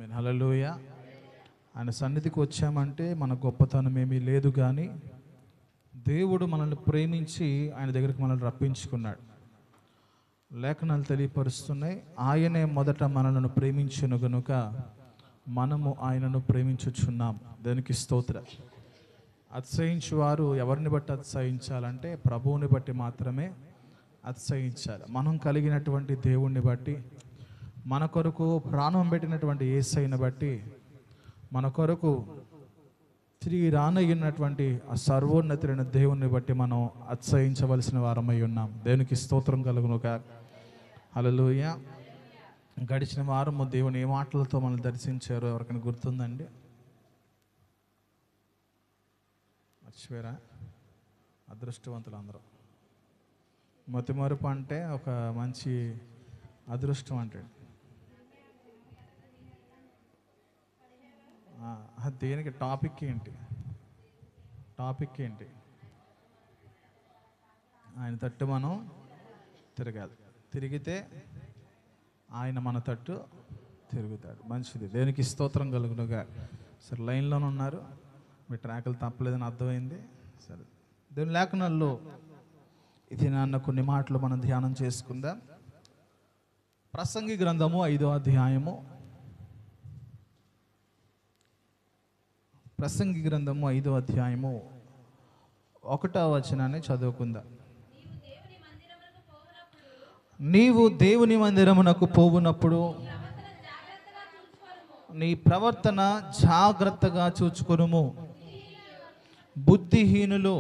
హల్లెలూయా. ఆయన సన్నిధికి వచ్చామంటే మన గొప్పతనం ఏమీ లేదు, కానీ దేవుడు మనల్ని ప్రేమించి ఆయన దగ్గరికి మనల్ని రప్పించుకున్నాడు. లేఖనాలు తెలియపరుస్తున్నాయి, ఆయనే మొదట మనలను ప్రేమించును గనుక మనము ఆయనను ప్రేమించుచున్నాం. దానికి స్తోత్రం. అతిశయించువారు ఎవరిని బట్టి అతిశయించాలంటే ప్రభువుని బట్టి మాత్రమే అతిశయించాలి. మనం కలిగినటువంటి దేవుణ్ణి బట్టి, మన కొరకు ప్రాణం పెట్టినటువంటి యేసయ్యను బట్టి, మన కొరకు తిరిగి రానయ్యున్నటువంటి ఆ సర్వోన్నతులైన దేవుణ్ణి బట్టి మనం అతిశయించవలసిన వారమై ఉన్నాం. దేవునికి స్తోత్రం కలుగునుగాక. హల్లెలూయా. గడిచిన వారము దేవుని ఏ మాటలతో మనల్ని దర్శించారో ఎవరికైనా గుర్తుందండి? మర్చిపోయారా? అదృష్టవంతులు అందరూ. మతిమరుపు అంటే ఒక మంచి అదృష్టం అంటే దేనికి టాపిక్ ఏంటి? ఆయన తట్టు మనం తిరగాలి. తిరిగితే ఆయన మన తట్టు తిరుగుతాడు. మంచిది. దేనికి స్తోత్రం కలుగునుగా. సరే, లైన్లోనే ఉన్నారు, మీ ట్రాకులు తప్పలేదని అర్థమైంది. సరే, దేవుని లేఖనాల్లో ఇది నాన్న కొన్ని మాటలు మనం ధ్యానం చేసుకుందాం. ప్రసంగి గ్రంథము 5వ అధ్యాయము. ప్రసంగి గ్రంథము 5వ అధ్యాయము 1వ వచనాన్ని చదువుకుందాం. నీవు దేవుని మందిరమునకు పోవునప్పుడు నీ ప్రవర్తన జాగ్రత్తగా చూచుకొనుము. బుద్ధిహీనులు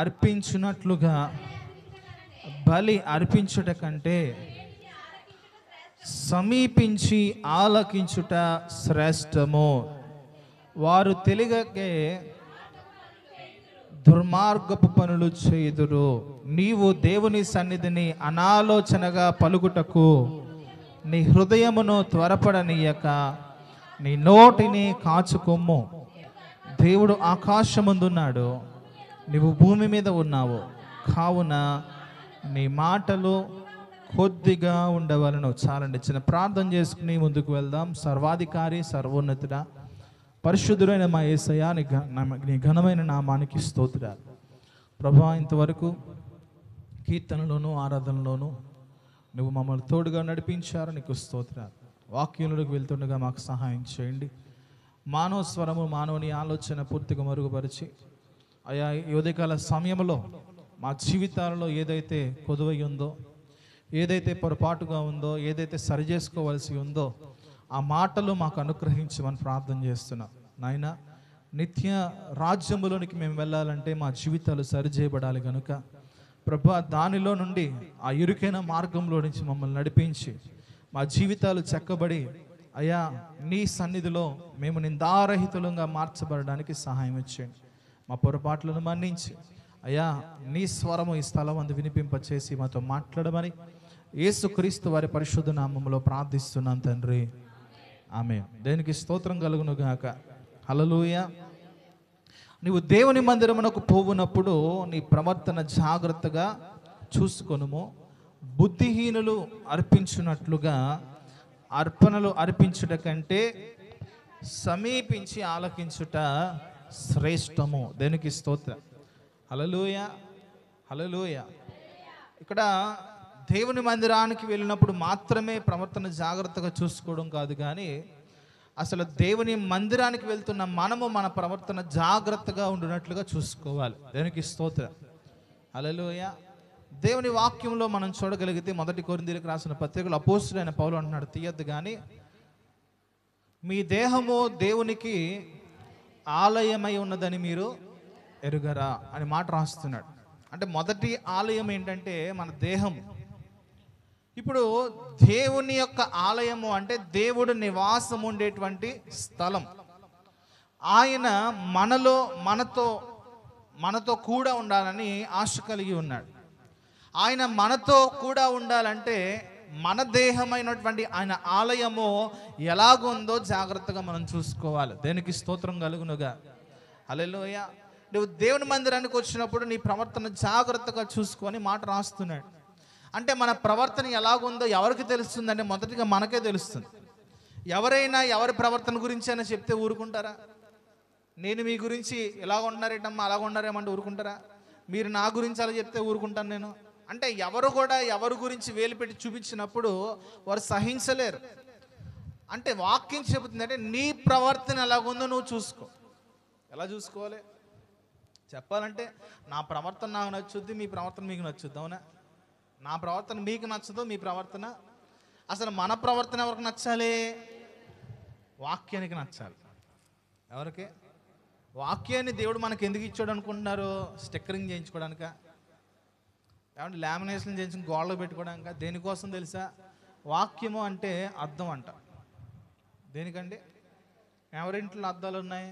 అర్పించున్నట్లుగా బలి అర్పించుట కంటే సమీపించి ఆలకించుట శ్రేష్టము. వారు తెలియకే దుర్మార్గపు పనులు చేయుదురు. నీవు దేవుని సన్నిధిని అనాలోచనగా పలుకుటకు నీ హృదయమును త్వరపడనీయక నీ నోటిని కాచుకొమ్ము. దేవుడు ఆకాశమందున్నాడు, నీవు భూమి మీద ఉన్నావు, కావున నీ మాటలు కొద్దిగా ఉండవలను. చాలండి, చిన్న ప్రార్థన చేసుకుని ముందుకు వెళ్దాం. సర్వాధికారి, సర్వోన్నతుడా, పరిశుద్ధుడైన మా యేసయ్యా, నీ ఘనమైన నామానికి స్తోత్రాలు. ప్రభా, ఇంతవరకు కీర్తనలోను ఆరాధనలోను నువ్వు మమ్మల్ని తోడుగా నడిపించారు, నీకు స్తోత్రాలు. వాక్యంలోకి వెళ్తుండగా మాకు సహాయం చేయండి. మానవ స్వరము, మానవుని ఆలోచన పూర్తిగా మరుగుపరిచి అయా ఈ ఉదయకాల సమయంలో మా జీవితాలలో ఏదైతే కొదువై ఉందో, ఏదైతే పొరపాటుగా ఉందో, ఏదైతే సరి చేసుకోవాల్సి ఉందో ఆ మాటలు మాకు అనుగ్రహించమని ప్రార్థన చేస్తున్నాం. నాయన, నిత్య రాజ్యములోనికి మేము వెళ్ళాలంటే మా జీవితాలు సరిచేయబడాలి కనుక ప్రభా, దానిలో నుండి ఆ ఇరుకైన మార్గంలో నుంచి మమ్మల్ని నడిపించి మా జీవితాలు చెక్కబడి అయ్యా నీ సన్నిధిలో మేము నిందారహితులంగా మార్చబడడానికి సహాయం ఇచ్చేయండి. మా పొరపాట్లను మన్నించి అయ్యా నీ స్వరము ఈ స్థలం అందు వినిపింపచేసి మాతో మాట్లాడమని యేసుక్రీస్తు వారి పరిశుద్ధ నామములో ప్రార్థిస్తున్నాం తండ్రి, ఆమేన్. దేనికి స్తోత్రం కలుగును గాక. హల్లెలూయా. నీవు దేవుని మందిరమునకు పోవునప్పుడు నీ ప్రవర్తన జాగ్రత్తగా చూసుకొనుము. బుద్ధిహీనులు అర్పించున్నట్లుగా అర్పణలు అర్పించుట కంటే సమీపించి ఆలకించుట శ్రేష్టము. దేనికి స్తోత్రం. హల్లెలూయా, హల్లెలూయా. ఇక్కడ దేవుని మందిరానికి వెళ్ళినప్పుడు మాత్రమే ప్రవర్తన జాగ్రత్తగా చూసుకోవడం కాదు, కానీ అసలు దేవుని మందిరానికి వెళ్తున్న మనము మన ప్రవర్తన జాగ్రత్తగా ఉండినట్లుగా చూసుకోవాలి. దేనికి స్తోత్రం. హల్లెలూయా. దేవుని వాక్యంలో మనం చూడగలిగితే 1 కొరింథీయులకు రాసిన పత్రికలో అపోస్తలుడైన పౌలు అంటున్నాడు, తీయద్దు కానీ మీ దేహము దేవునికి ఆలయమై ఉన్నదని మీరు ఎరుగరా అని మాట రాస్తున్నాడు. అంటే మొదటి ఆలయం ఏంటంటే మన దేహం. ఇప్పుడు దేవుని యొక్క ఆలయము అంటే దేవుడు నివాసం ఉండేటువంటి స్థలం. ఆయన మనతో కూడా ఉండాలని ఆశ కలిగి ఉన్నాడు. ఆయన మనతో కూడా ఉండాలంటే మన దేహమైనటువంటి ఆయన ఆలయము ఎలాగుందో జాగ్రత్తగా మనం చూసుకోవాలి. దేనికి స్తోత్రం కలుగునుగా. హల్లెలూయా. నువ్వు దేవుని మందిరానికి వచ్చినప్పుడు నీ ప్రవర్తన జాగ్రత్తగా చూసుకొని మాట రాస్తున్నాడు. అంటే మన ప్రవర్తన ఎలాగుందో ఎవరికి తెలుస్తుందంటే మొదటిగా మనకే తెలుస్తుంది. ఎవరైనా ఎవరి ప్రవర్తన గురించి అయినా చెప్తే ఊరుకుంటారా? నేను మీ గురించి ఇలా ఉన్నారేటమ్మా అలాగ ఉన్నారేమంటే ఊరుకుంటారా? మీరు నా గురించి అలా చెప్తే ఊరుకుంటాను నేను అంటే ఎవరు కూడా ఎవరి గురించి వేలు పెట్టి చూపించినప్పుడు వారు సహించలేరు. అంటే వాక్యం చెబుతుంది అంటే నీ ప్రవర్తన ఎలాగుందో నువ్వు చూసుకో. ఎలా చూసుకోవాలి చెప్పాలంటే, నా ప్రవర్తన నాకు నచ్చుద్ది, మీ ప్రవర్తన మీకు నచ్చుద్ది. అవునా? నా ప్రవర్తన మీకు నచ్చదు, మీ ప్రవర్తన అసలు మన ప్రవర్తన ఎవరికి నచ్చాలి? వాక్యానికి నచ్చాలి. ఎవరికి? వాక్యాన్ని దేవుడు మనకు ఎందుకు ఇచ్చాడు అనుకుంటున్నారు? స్టిక్కరింగ్ చేయించుకోవడానిక? ఏమంటే లామినేషన్ చేయించుకుని గోడలో పెట్టుకోవడానిక? దేనికోసం తెలుసా? వాక్యము అంటే అద్దం అంట. దేనికండి? ఎవరింట్లో అద్దాలు ఉన్నాయి?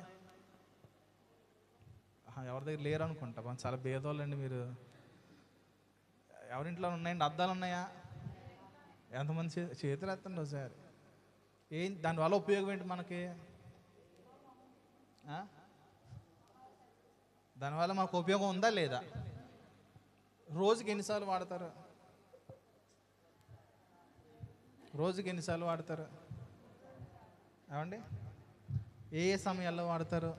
ఎవరి దగ్గర లేరు అనుకుంటా, చాలా భేదోళ్ళండి మీరు. ఎవరింట్లో ఉన్నాయండి అద్దాలు? ఉన్నాయా? ఎంతమంది చేతులు ఎత్తండి ఒకసారి. దానివల్ల ఉపయోగం ఏంటి మనకి? దానివల్ల మనకు ఉపయోగం ఉందా లేదా? రోజుకి ఎన్నిసార్లు వాడతారు? రోజుకి ఎన్నిసార్లు వాడతారు? ఏమండి? ఏ సమయాల్లో వాడతారు?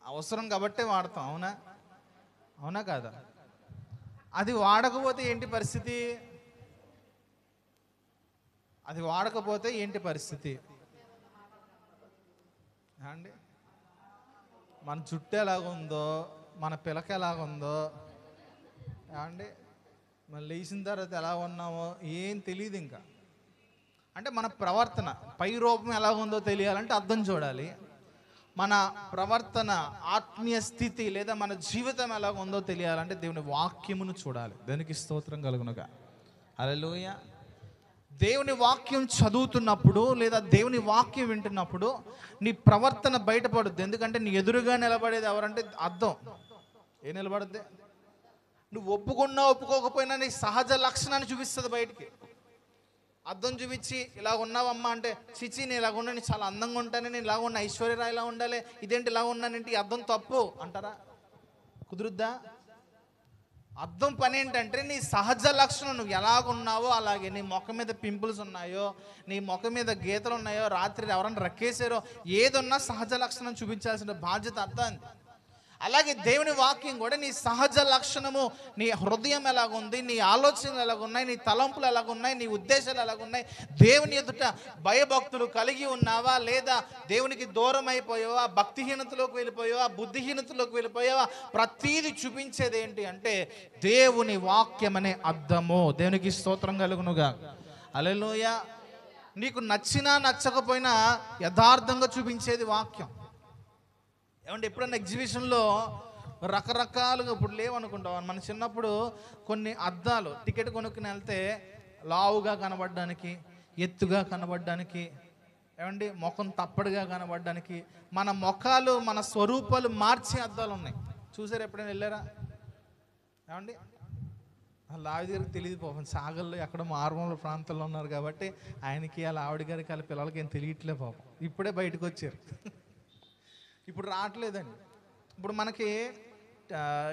అవసరం కాబట్టే వాడతాం. అవునా? అవునా కాదా? అది వాడకపోతే ఏంటి పరిస్థితి? అది వాడకపోతే ఏంటి పరిస్థితి అండి? మన జుట్టు ఎలాగుందో, మన పిలక ఎలాగుందో అండి, మన లేచిన తర్వాత ఎలా ఉన్నామో ఏం తెలియదు ఇంకా. అంటే మన ప్రవర్తన పై రూపం ఎలాగుందో తెలియాలంటే అర్థం చూడాలి. మన ప్రవర్తన ఆత్మీయ స్థితి లేదా మన జీవితం ఎలాగుందో తెలియాలంటే దేవుని వాక్యమును చూడాలి. దానికి స్తోత్రం కలుగునుగా. హల్లెలూయా. దేవుని వాక్యం చదువుతున్నప్పుడు లేదా దేవుని వాక్యం వింటున్నప్పుడు నీ ప్రవర్తన బయటపడుద్ది. ఎందుకంటే నీ ఎదురుగా నిలబడేది ఎవరంటే అద్దం. ఏ నిలబడుద్ది? నువ్వు ఒప్పుకున్నా ఒప్పుకోకపోయినా నీ సహజ లక్షణాన్ని చూపిస్తుంది బయటికి. అద్దం చూపించి ఇలా ఉన్నావమ్మా అంటే, చిచి నేను ఇలాగ ఉన్నా, నేను చాలా అందంగా ఉంటాను, నేను ఇలాగ ఉన్నా, ఐశ్వర్యరాయ్ ఇలా ఉండాలి, ఇదేంటి ఇలా ఉన్నానంటే ఈ అద్దం తప్పు అంటారా? కుదురుద్దా? అర్థం పని ఏంటంటే నీ సహజ లక్షణం, నువ్వు ఎలాగున్నావో అలాగే. నీ ముఖం మీద పింపుల్స్ ఉన్నాయో, నీ ముఖం మీద గీతలు ఉన్నాయో, రాత్రి ఎవరైనా రక్కేసారో, ఏదున్నా సహజ లక్షణం చూపించాల్సిన బాధ్యత అర్థం. అలాగే దేవుని వాక్యం కూడా నీ సహజ లక్షణము, నీ హృదయం ఎలాగుంది, నీ ఆలోచనలు ఎలాగున్నాయి, నీ తలంపులు ఎలాగున్నాయి, నీ ఉద్దేశాలు ఎలాగున్నాయి, దేవుని ఎదుట భయభక్తులు కలిగి ఉన్నావా లేదా దేవునికి దూరం అయిపోయావా, భక్తిహీనతలోకి వెళ్ళిపోయావా, బుద్ధిహీనతలోకి వెళ్ళిపోయావా, ప్రతీది చూపించేది ఏంటి అంటే దేవుని వాక్యం అనే అర్థము. దేవునికి స్తోత్రం కలుగునుగా. హల్లెలూయా. నీకు నచ్చినా నచ్చకపోయినా యథార్థంగా చూపించేది వాక్యం. ఏమంటే ఎప్పుడన్నా ఎగ్జిబిషన్లో రకరకాలుగా, ఇప్పుడు లేవనుకుంటాం, మన చిన్నప్పుడు కొన్ని అద్దాలు టికెట్ కొనుక్కుని వెళ్తే లావుగా కనబడడానికి, ఎత్తుగా కనబడడానికి, ఏమండి ముఖం తప్పడుగా కనబడడానికి, మన ముఖాలు మన స్వరూపాలు మార్చే అద్దాలు ఉన్నాయి. చూసారు? ఎప్పుడైనా వెళ్ళారా? ఏమండి వాళ్ళ ఆవిడ గారికి తెలియదు పాపం, సాగల్లో ఎక్కడ మారుమూల ప్రాంతంలో ఉన్నారు కాబట్టి ఆయనకి వాళ్ళ ఆవిడ గారికి వాళ్ళ పిల్లలకి ఏం తెలియట్లే పాపం. ఇప్పుడే బయటకు వచ్చారు, ఇప్పుడు రావట్లేదండి. ఇప్పుడు మనకి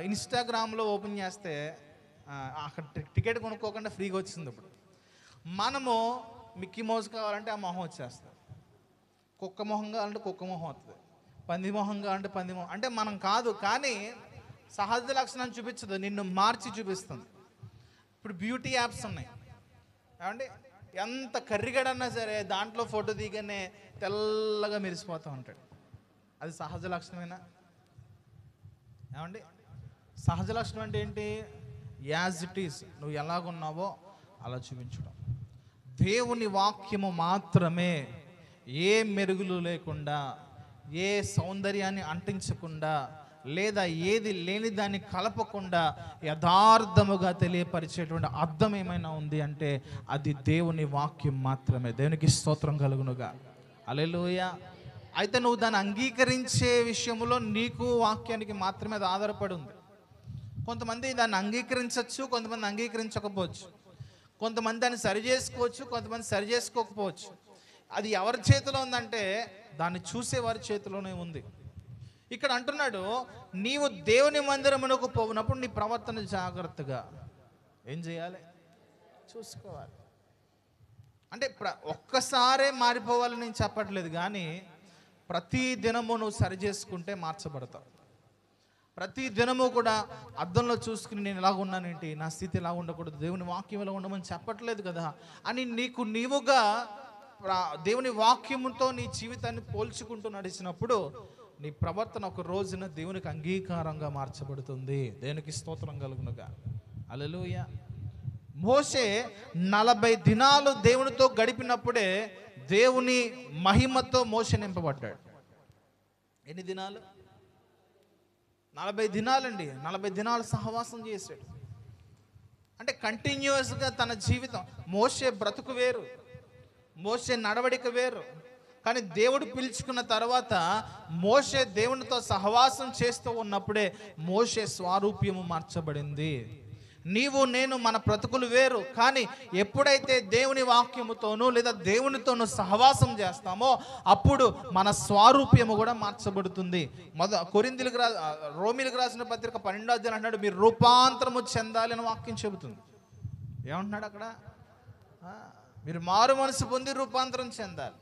ఇన్స్టాగ్రామ్లో ఓపెన్ చేస్తే అక్కడ టికెట్ కొనుక్కోకుండా ఫ్రీగా వచ్చింది. ఇప్పుడు మనము మిక్కీ మౌస్ కావాలంటే ఆ మొహం వచ్చేస్తుంది, కుక్క మొహం కావాలంటే కుక్క మొహం వస్తుంది, పంది మొహం కావాలంటే పంది మొహం. అంటే మనం కాదు, కానీ సహజ లక్షణాన్ని చూపించదు, నిన్ను మార్చి చూపిస్తుంది. ఇప్పుడు బ్యూటీ యాప్స్ ఉన్నాయి. ఏమంటే ఎంత కర్రిగడన్నా సరే దాంట్లో ఫోటో దిగనే తెల్లగా మెరిసిపోతూ ఉంటాడు. అది సహజ లక్షణమేనా? ఏమండి సహజ లక్షణం అంటే ఏంటి? యాజ్ ఇట్ ఈస్, నువ్వు ఎలాగున్నావో అలా చూపించడం. దేవుని వాక్యము మాత్రమే ఏ మెరుగులు లేకుండా, ఏ సౌందర్యాన్ని అంటించకుండా లేదా ఏది లేని దాన్ని కలపకుండా యథార్థముగా తెలియపరిచేటువంటి అర్థం ఏమైనా ఉంది అంటే అది దేవుని వాక్యం మాత్రమే. దేవునికి స్తోత్రం కలుగునుగా. హల్లెలూయా. అయితే నువ్వు దాన్ని అంగీకరించే విషయంలో నీకు వాక్యానికి మాత్రమే అది ఆధారపడి ఉంది. కొంతమంది దాన్ని అంగీకరించవచ్చు, కొంతమంది అంగీకరించకపోవచ్చు, కొంతమంది దాన్ని సరి చేసుకోవచ్చు, కొంతమంది సరి చేసుకోకపోవచ్చు. అది ఎవరి చేతిలో ఉందంటే దాన్ని చూసేవారి చేతిలోనే ఉంది. ఇక్కడ అంటున్నాడు, నీవు దేవుని మందిరమునకు పోవునప్పుడు నీ ప్రవర్తన జాగ్రత్తగా ఏం చేయాలి? చూసుకోవాలి. అంటే ఒక్కసారే మారిపోవాలని నేను చెప్పట్లేదు, కానీ ప్రతి దినము నువ్వు సరి చేసుకుంటే మార్చబడతావు. ప్రతి దినము కూడా అద్దంలో చూసుకుని నేను ఇలాగ ఉన్నానేంటి, నా స్థితి ఇలా ఉండకూడదు, దేవుని వాక్యం ఇలా ఉండమని చెప్పట్లేదు కదా అని నీకు నీవుగా దేవుని వాక్యముతో నీ జీవితాన్ని పోల్చుకుంటూ నడిచినప్పుడు నీ ప్రవర్తన ఒక రోజున దేవునికి అంగీకారంగా మార్చబడుతుంది. దేవునికి స్తోత్రం కలుగునుగా. హల్లెలూయా. మోషే 40 దినాలు దేవునితో గడిపినప్పుడే దేవుని మహిమతో మోషే నింపబడ్డాడు. ఎన్ని దినాలు? 40 దినాలండి. 40 దినాలు సహవాసం చేశాడు. అంటే కంటిన్యూస్గా తన జీవితం, మోషే బ్రతుకు వేరు, మోషే నడవడిక వేరు. కానీ దేవుడు పిలుచుకున్న తర్వాత మోషే దేవునితో సహవాసం చేస్తూ ఉన్నప్పుడే మోషే స్వరూప్యము మార్చబడింది. నీవు నేను మన బ్రతుకులు వేరు, కానీ ఎప్పుడైతే దేవుని వాక్యముతోనూ లేదా దేవునితోనూ సహవాసం చేస్తామో అప్పుడు మన స్వరూప్యము కూడా మార్చబడుతుంది. రోమీలకు రాసిన పత్రిక 12వ అధ్యాయం అంటున్నాడు, మీరు రూపాంతరము చెందాలి అని వాక్యం చెబుతుంది. ఏమంటున్నాడు అక్కడ? మీరు మారు మనసు పొంది రూపాంతరం చెందాలి.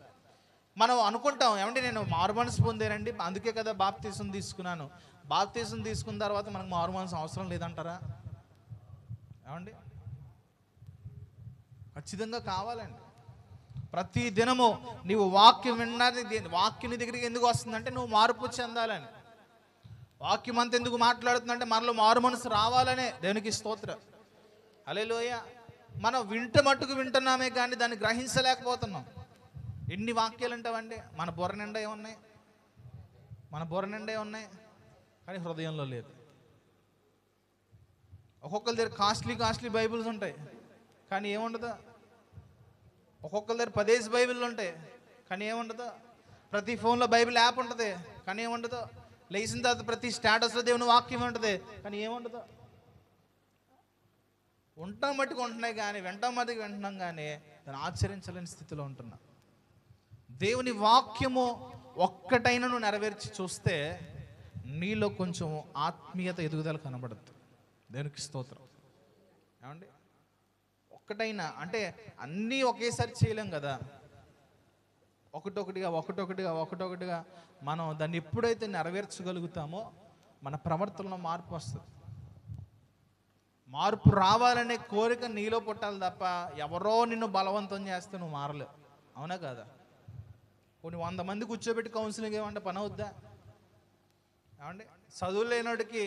మనం అనుకుంటాం, ఏమంటే నేను మారు మనసు పొందానండి, అందుకే కదా బాప్తీసం తీసుకున్నాను. బాప్తీసం తీసుకున్న తర్వాత మనకు మారు మనసు అవసరం లేదంటారా? ఏమండి? ఖచ్చితంగా కావాలండి. ప్రతి దినము నీవు వాక్యం విన్నది, వాక్యం దగ్గరికి ఎందుకు వస్తుందంటే నువ్వు మార్పు చెందాలని. వాక్యం అంత ఎందుకు మాట్లాడుతుందంటే మనలో మారు మనసు రావాలనే. దేవునికి స్తోత్రం. హల్లెలూయా. మనం మట్టుకు వింటున్నామే కానీ దాన్ని గ్రహించలేకపోతున్నాం. ఎన్ని వాక్యాలు అంటావండి? మన బుర్ర నిండా ఏమున్నాయి? మన బుర్ర నిండా ఉన్నాయి, కానీ హృదయంలో లేదు. ఒక్కొక్కరి దగ్గర కాస్ట్లీ బైబిల్స్ ఉంటాయి, కానీ ఏముండదు. ఒక్కొక్కరి దగ్గర 10 బైబిళ్ళు ఉంటాయి, కానీ ఏముండదు. ప్రతి ఫోన్లో బైబిల్ యాప్ ఉంటుంది, కానీ ఏముండదు. లేచిన తర్వాత ప్రతి స్టేటస్లో దేవుని వాక్యం ఉంటుంది, కానీ ఏముండదు. ఉంటాం మట్టుకు ఉంటున్నాయి, కానీ వెంటాం మట్టుకు వింటున్నాం, కానీ దాన్ని ఆచరించలేని స్థితిలో ఉంటున్నాం. దేవుని వాక్యము ఒక్కటైనా నువ్వు నెరవేర్చి చూస్తే నీలో కొంచెం ఆత్మీయత ఎదుగుదల కనబడుతుంది. దేవునికి స్తోత్రం. ఏమండి? ఒక్కటైనా అంటే అన్నీ ఒకేసారి చేయలేం కదా. ఒకటొకటిగా మనం దాన్ని ఎప్పుడైతే నెరవేర్చగలుగుతామో మన ప్రవర్తనలో మార్పు వస్తుంది. మార్పు రావాలనే కోరిక నీలో పుట్టాలి తప్ప ఎవరో నిన్ను బలవంతం చేస్తే నువ్వు మారలేవు. అవునా కాదా? కొన్ని 100 మంది కూర్చోబెట్టి కౌన్సిలింగ్ ఏమంటే పని అవుద్దా? ఏమండి? చదువు లేనోడికి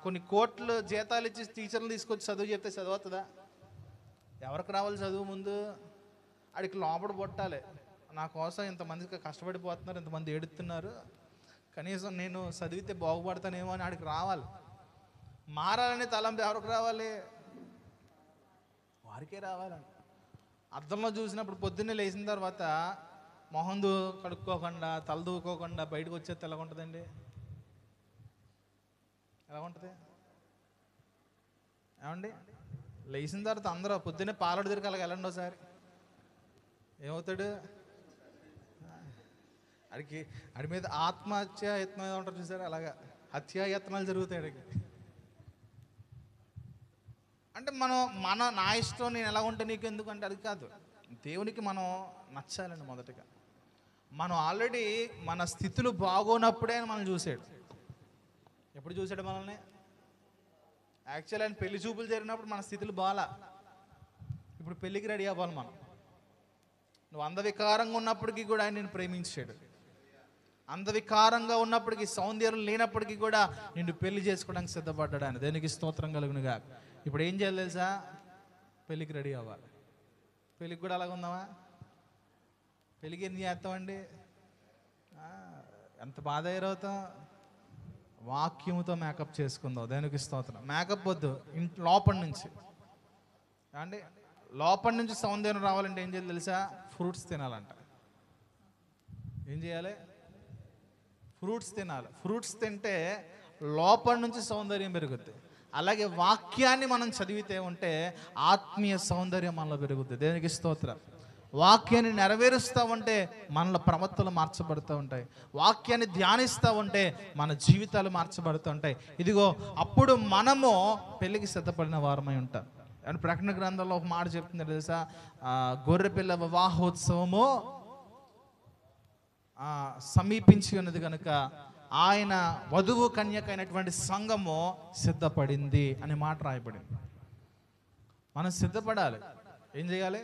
కొన్ని కోట్లు జీతాలు ఇచ్చి టీచర్లు తీసుకొచ్చి చదువు చెప్తే చదువుతుందా? ఎవరికి రావాలి చదువు? ముందు ఆడికి లోపల పుట్టాలి. నా కోసం ఇంతమందికి కష్టపడిపోతున్నారు, ఇంతమంది ఏడుతున్నారు, కనీసం నేను చదివితే బాగుపడతానేమో అని ఆడికి రావాలి. మారాలనే తలంపు ఎవరికి రావాలి? వారికే రావాలండి. అద్దంలో చూసినప్పుడు పొద్దున్నే లేచిన తర్వాత మొహం కడుక్కోకుండా తలదూకోకుండా బయటకు వచ్చేది ఎలా ఉంటుందండి? ఎలా ఉంటుంది? ఏమండి? లేచిన తర్వాత అందరూ పొద్దున్నే పాలడు దగ్గరికి అలాగ వెళ్ళండి ఒకసారి, ఏమవుతాడు? ఆడి మీద ఆత్మహత్యాయత్నం ఏదో ఉంటారు చూసారు, అలాగా హత్యాయత్నాలు జరుగుతాయి ఆడికి. అంటే నా ఇష్టం, నేను ఎలా ఉంటే నీకు ఎందుకు అంటే అది కాదు. దేవునికి మనం నచ్చాలండి. మొదటగా మనం ఆల్రెడీ మన స్థితులు బాగోనప్పుడే మనం చూసాడు. ఎప్పుడు చూసాడు మనల్ని? యాక్చువల్ ఆయన పెళ్లి చూపులు జరిగినప్పుడు మన స్థితులు బాలా. ఇప్పుడు పెళ్ళికి రెడీ అవ్వాలి మనం. నువ్వు అందవికారంగా ఉన్నప్పటికీ కూడా ఆయన నిన్ను ప్రేమించాడు. అందవికారంగా ఉన్నప్పటికీ, సౌందర్యం లేనప్పటికీ కూడా నిన్ను పెళ్లి చేసుకోవడానికి సిద్ధపడ్డాడు ఆయన. దేనికి స్తోత్రం కలుగునుగా. ఇప్పుడు ఏం చేయాలి తెలుసా? పెళ్ళికి రెడీ అవ్వాలి. పెళ్ళికి కూడా అలాగ ఉందామా? పెళ్ళికి ఎన్ని చేస్తామండి? ఎంత బాధ ఎదురవుతాం? వాక్యముతో మేకప్ చేసుకుందాం. దేనికి స్తోత్రం. మేకప్ వద్దు, లోపల నుంచి అంటే లోపల నుంచి సౌందర్యం రావాలంటే ఏం చేయాలి తెలుసా? ఫ్రూట్స్ తినాలంట. ఏం చేయాలి? ఫ్రూట్స్ తినాలి. ఫ్రూట్స్ తింటే లోపల నుంచి సౌందర్యం పెరుగుద్ది. అలాగే వాక్యాన్ని మనం చదివితే ఉంటే ఆత్మీయ సౌందర్యం మనలో పెరుగుద్ది. దేనికి స్తోత్రం. వాక్యాన్ని నెరవేరుస్తూ ఉంటే మనలో ప్రవర్తనలు మార్చబడుతూ ఉంటాయి. వాక్యాన్ని ధ్యానిస్తూ ఉంటే మన జీవితాలు మార్చబడుతూ ఉంటాయి. ఇదిగో అప్పుడు మనము పెళ్ళికి సిద్ధపడిన వారమై ఉంటాం. అండ్ ప్రకటన గ్రంథంలో ఒక మాట చెప్తుంది తెలుసా, గొర్రెపిల్ల వివాహోత్సవము సమీపించి ఉన్నది కనుక ఆయన వధువు కన్యకైనటువంటి సంఘము సిద్ధపడింది అనే మాట రాయబడింది. మనం సిద్ధపడాలి. ఏం చేయాలి?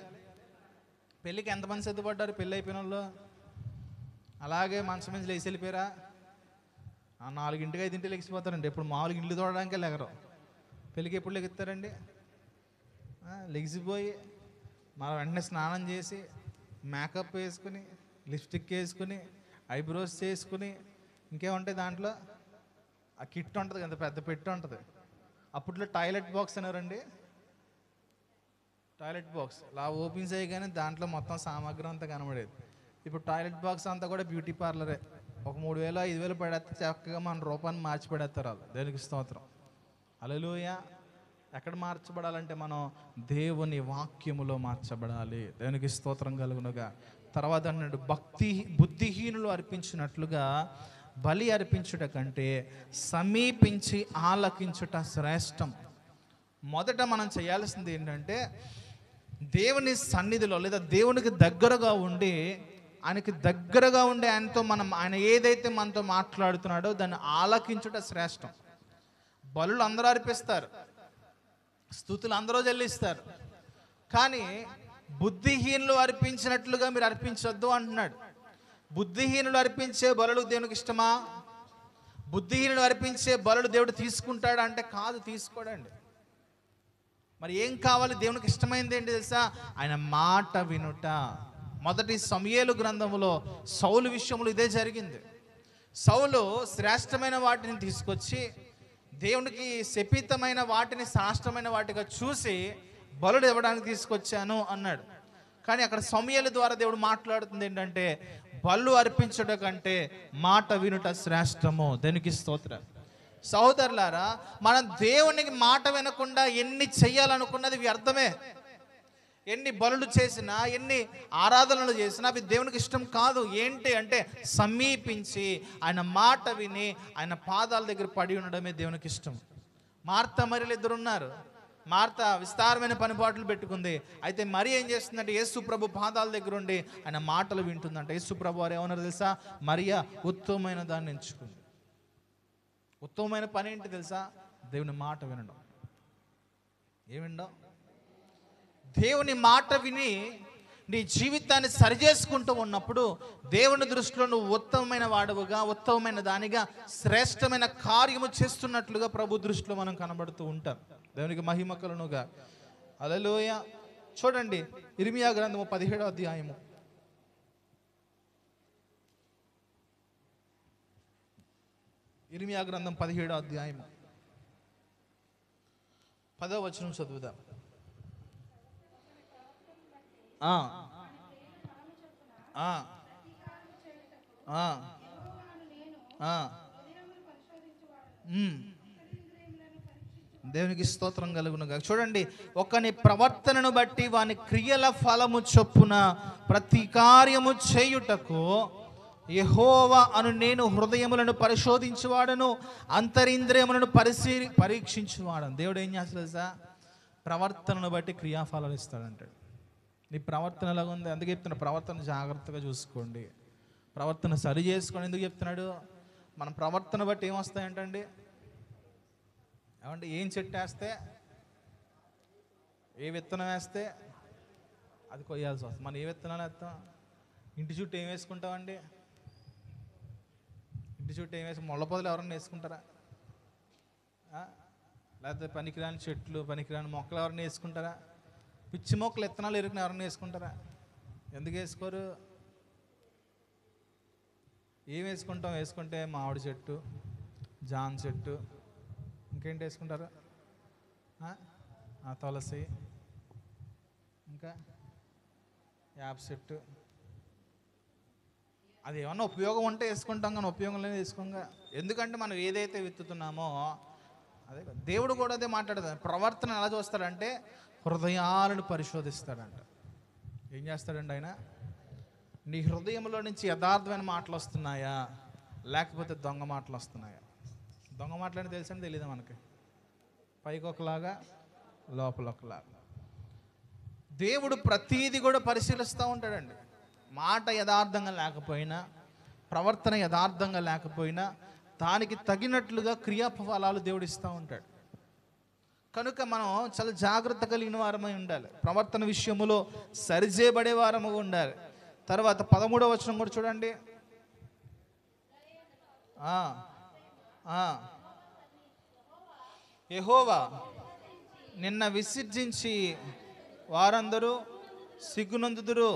పెళ్ళికి ఎంతమంది సిద్ధపడ్డారు? పెళ్ళి అయిపోయిన వాళ్ళు అలాగే మంచం మీద లేచి వెళ్ళిపోయారా? 4 5 లెగిసిపోతారండి. ఎప్పుడు మామూలుగా ఇల్లు తోడడానికే లెగరు. పెళ్ళికి ఎప్పుడు లెగుస్తారండి? లెగిసిపోయి మన వెంటనే స్నానం చేసి మేకప్ వేసుకుని లిప్స్టిక్ వేసుకుని ఐబ్రోస్ చేసుకుని ఇంకేముంటాయి దాంట్లో, ఆ కిట్ ఉంటుంది కదా, పెద్ద పెట్టి ఉంటుంది. అప్పట్లో టాయిలెట్ బాక్స్ అనేవారండి. టాయిలెట్ బాక్స్ ఇలా ఓపెన్ చేయగానే దాంట్లో మొత్తం సామాగ్రి అంతా కనబడేది. ఇప్పుడు టాయిలెట్ బాక్స్ అంతా కూడా బ్యూటీ పార్లరే. ఒక 3,000 5,000 పడేస్తే చక్కగా మన రూపాన్ని మార్చి పడేస్తారు వాళ్ళు. దేవునికి స్తోత్రం. హల్లెలూయా. ఎక్కడ మార్చబడాలంటే మనం దేవుని వాక్యములో మార్చబడాలి. దేవునికి స్తోత్రం కలుగునుగా. తర్వాత అన్నాడు, బుద్ధిహీనులు అర్పించినట్లుగా బలి అర్పించుట కంటే సమీపించి ఆలకించుట శ్రేష్టం. మొదట మనం చేయాల్సింది ఏంటంటే దేవుని సన్నిధిలో లేదా దేవునికి దగ్గరగా ఉండి ఆయనతో ఆయన ఏదైతే మనతో మాట్లాడుతున్నాడో దాన్ని ఆలకించుట శ్రేష్టం. బలులు అందరూ అర్పిస్తారు, స్తుతులు అందరూ చెల్లిస్తారు, కానీ బుద్ధిహీనులు అర్పించినట్లుగా మీరు అర్పించొద్దు అంటున్నాడు. బుద్ధిహీనులు అర్పించే బలులు దేవునికి ఇష్టమా? బుద్ధిహీనులు అర్పించే బలులు దేవుడు తీసుకుంటాడు అంటే కాదు, తీసుకోడండి. మరి ఏం కావాలి? దేవునికి ఇష్టమైంది ఏంటి తెలుసా? ఆయన మాట వినుట. మొదటి సమూయేలు గ్రంథములో సౌలు విషయంలో ఇదే జరిగింది. సౌలు శ్రేష్టమైన వాటిని తీసుకొచ్చి దేవునికి శపితమైన వాటిని శ్రేష్టమైన వాటిగా చూసి బలుడు ఇవ్వడానికి తీసుకొచ్చాను అన్నాడు. కానీ అక్కడ సమూయేలు ద్వారా దేవుడు మాట్లాడుతుంది ఏంటంటే బలు అర్పించుట కంటే మాట వినుట శ్రేష్టము. దేనికి స్తోత్రం. సహోదరులారా, మనం దేవునికి మాట వినకుండా ఎన్ని చెయ్యాలనుకున్నది వ్యర్థమే. ఎన్ని బలులు చేసినా, ఎన్ని ఆరాధనలు చేసినా అవి దేవునికి ఇష్టం కాదు. ఏంటి అంటే సమీపించి ఆయన మాట విని ఆయన పాదాల దగ్గర పడి ఉండడమే దేవునికి ఇష్టం. మార్త మరియలు ఇద్దరు ఉన్నారు. మార్త విస్తారమైన పనిపాట్లు పెట్టుకుంది. అయితే మరి ఏం చేస్తుందంటే యేసు ప్రభు పాదాల దగ్గర ఉండి ఆయన మాటలు వింటుందంట. యేసు ప్రభు వారు ఏమన్నారు తెలుసా? మరియా ఉత్తమమైన దాన్ని ఎంచుకుంది. ఉత్తమమైన పని ఏంటి తెలుసా? దేవుని మాట వినడం. ఏమిండవు? దేవుని మాట విని నీ జీవితాన్ని సరిచేసుకుంటూ ఉన్నప్పుడు దేవుని దృష్టిలో నువ్వు ఉత్తమమైన వాడవుగా, ఉత్తమమైన దానిగా, శ్రేష్టమైన కార్యము చేస్తున్నట్లుగా ప్రభు దృష్టిలో మనం కనబడుతూ ఉంటాం. దేవునికి మహిమ కలుగునుగా. హల్లెలూయా. చూడండి, ఇర్మియా గ్రంథము 17వ అధ్యాయము. ఇర్మియా గ్రంథం 17వ అధ్యాయము 10వ వచనం చదువుదాం. దేవునికి స్తోత్రం కలుగునుగా. చూడండి, ఒకని ప్రవర్తనను బట్టి వాని క్రియల ఫలము చొప్పున ప్రతి కార్యము చేయుటకు యెహోవా అను నేను హృదయములను పరిశోధించువాడను, అంతరింద్రియములను పరీక్షించువాడను. దేవుడు ఏం చేస్తాడు తెలుసా? ప్రవర్తనను బట్టి క్రియాఫలాలు ఇస్తాడంటాడు. నీ ప్రవర్తన ఎలాగ ఉంది? అందుకే చెప్తున్నా, ప్రవర్తన జాగ్రత్తగా చూసుకోండి, ప్రవర్తన సరి చేసుకోండి. ఎందుకు చెప్తున్నాడు? మన ప్రవర్తన బట్టి ఏమొస్తాయంటండి? ఏమంటే ఏం చెట్టు వేస్తే, ఏ విత్తనం వేస్తే అది కొయ్యాల్సి వస్తుంది. మనం ఏ విత్తనాలు వేస్తాం? ఇంటి చుట్టూ ఏం వేసుకుంటామండి? ఇంటి చుట్టూ ఏం వేసి ముళ్ళ పొదలు ఎవరన్నా వేసుకుంటారా? లేకపోతే పనికిరాని చెట్లు, పనికిరాని మొక్కలు ఎవరన్నా వేసుకుంటారా? పిచ్చి మొక్కలు విత్తనాలు ఎరుకుని ఎవరన్నా వేసుకుంటారా? ఎందుకు వేసుకోరు? ఏం వేసుకుంటాం? వేసుకుంటే మామిడి చెట్టు, జాన్ చెట్టు, ఇంకేంటి వేసుకుంటారు? తులసి, ఇంకా యాప్ చెట్టు. అది ఏమన్నా ఉపయోగం ఉంటే వేసుకుంటాం, కానీ ఉపయోగం లేని వేసుకోంగా. ఎందుకంటే మనం ఏదైతే విత్తుతున్నామో అదే. దేవుడు కూడా అదే మాట్లాడతాడు. ప్రవర్తన ఎలా చూస్తాడంటే హృదయాలను పరిశోధిస్తాడంట. ఏం చేస్తాడండి ఆయన? నీ హృదయంలో నుంచి యథార్థమైన మాటలు వస్తున్నాయా, లేకపోతే దొంగ మాటలు వస్తున్నాయా? దొంగ మాటలని తెలుసని తెలీదా మనకి? పైకి ఒకలాగా, లోపల ఒకలాగా. దేవుడు ప్రతీది కూడా పరిశీలిస్తూ ఉంటాడండి. మాట యథార్థంగా లేకపోయినా, ప్రవర్తన యథార్థంగా లేకపోయినా దానికి తగినట్లుగా క్రియాఫలాలు దేవుడు ఇస్తూ ఉంటాడు. కనుక మనం చాలా జాగ్రత్త కలిగిన వారమై ఉండాలి. ప్రవర్తన విషయములో సరిచేయబడే వారముగా ఉండాలి. తర్వాత 13వ వచనం కూడా చూడండి. యెహోవా నిన్న విసర్జించి వారందరూ సిగ్గునందుదురు,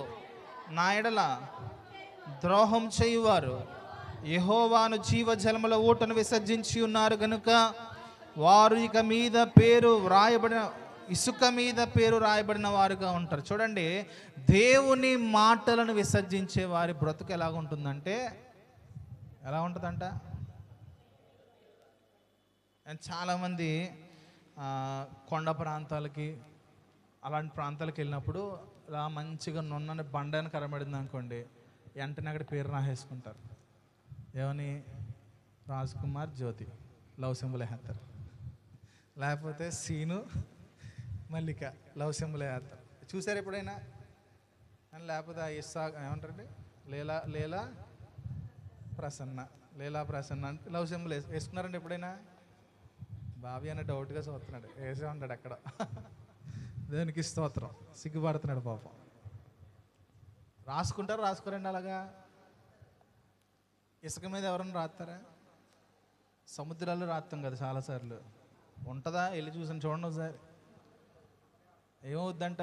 నా ఎడల ద్రోహం చేయువారు యెహోవాను జీవజలముల ఊటను విసర్జించి ఉన్నారు గనుక వారు ఇక మీద పేరు వ్రాయబడిన ఇసుక మీద పేరు రాయబడిన వారుగా ఉంటారు. చూడండి, దేవుని మాటలను విసర్జించే వారి బ్రతుకు ఎలాగ ఉంటుందంటే, ఎలా ఉంటుందంట, చాలామంది కొండ ప్రాంతాలకి అలాంటి ప్రాంతాలకు వెళ్ళినప్పుడు ఇలా మంచిగా నున్నని బండని కనబడింది అనుకోండి, వెంటనే అక్కడ పేరు రాసేసుకుంటారు. ఏమని? రాజ్ కుమార్ జ్యోతి లవ్ సింబల్ వేస్తారు, లేకపోతే సీను మల్లిక లవ్ సింబల్ వేస్తారు. చూసారు ఎప్పుడైనా? లేకపోతే ఇస్సా ఏమంటారండి, లీలా ప్రసన్న అంటే లవ్ సింబల్ వేసుకున్నారండి ఎప్పుడైనా? బాబీ అన్న డౌట్గా చూస్తున్నాడు, వేసే ఉంటాడు అక్కడ. దేవునికి స్తోత్రం. సిగ్గుపడుతున్నాడు పాపం. రాసుకోరండి అలాగా? ఇసుక మీద ఎవరన్నా రాస్తారా? సముద్రాల్లో రాస్తాం కదా చాలాసార్లు. ఉంటుందా? వెళ్ళి చూసాను, చూడండి ఒకసారి. ఏమవుద్దంట,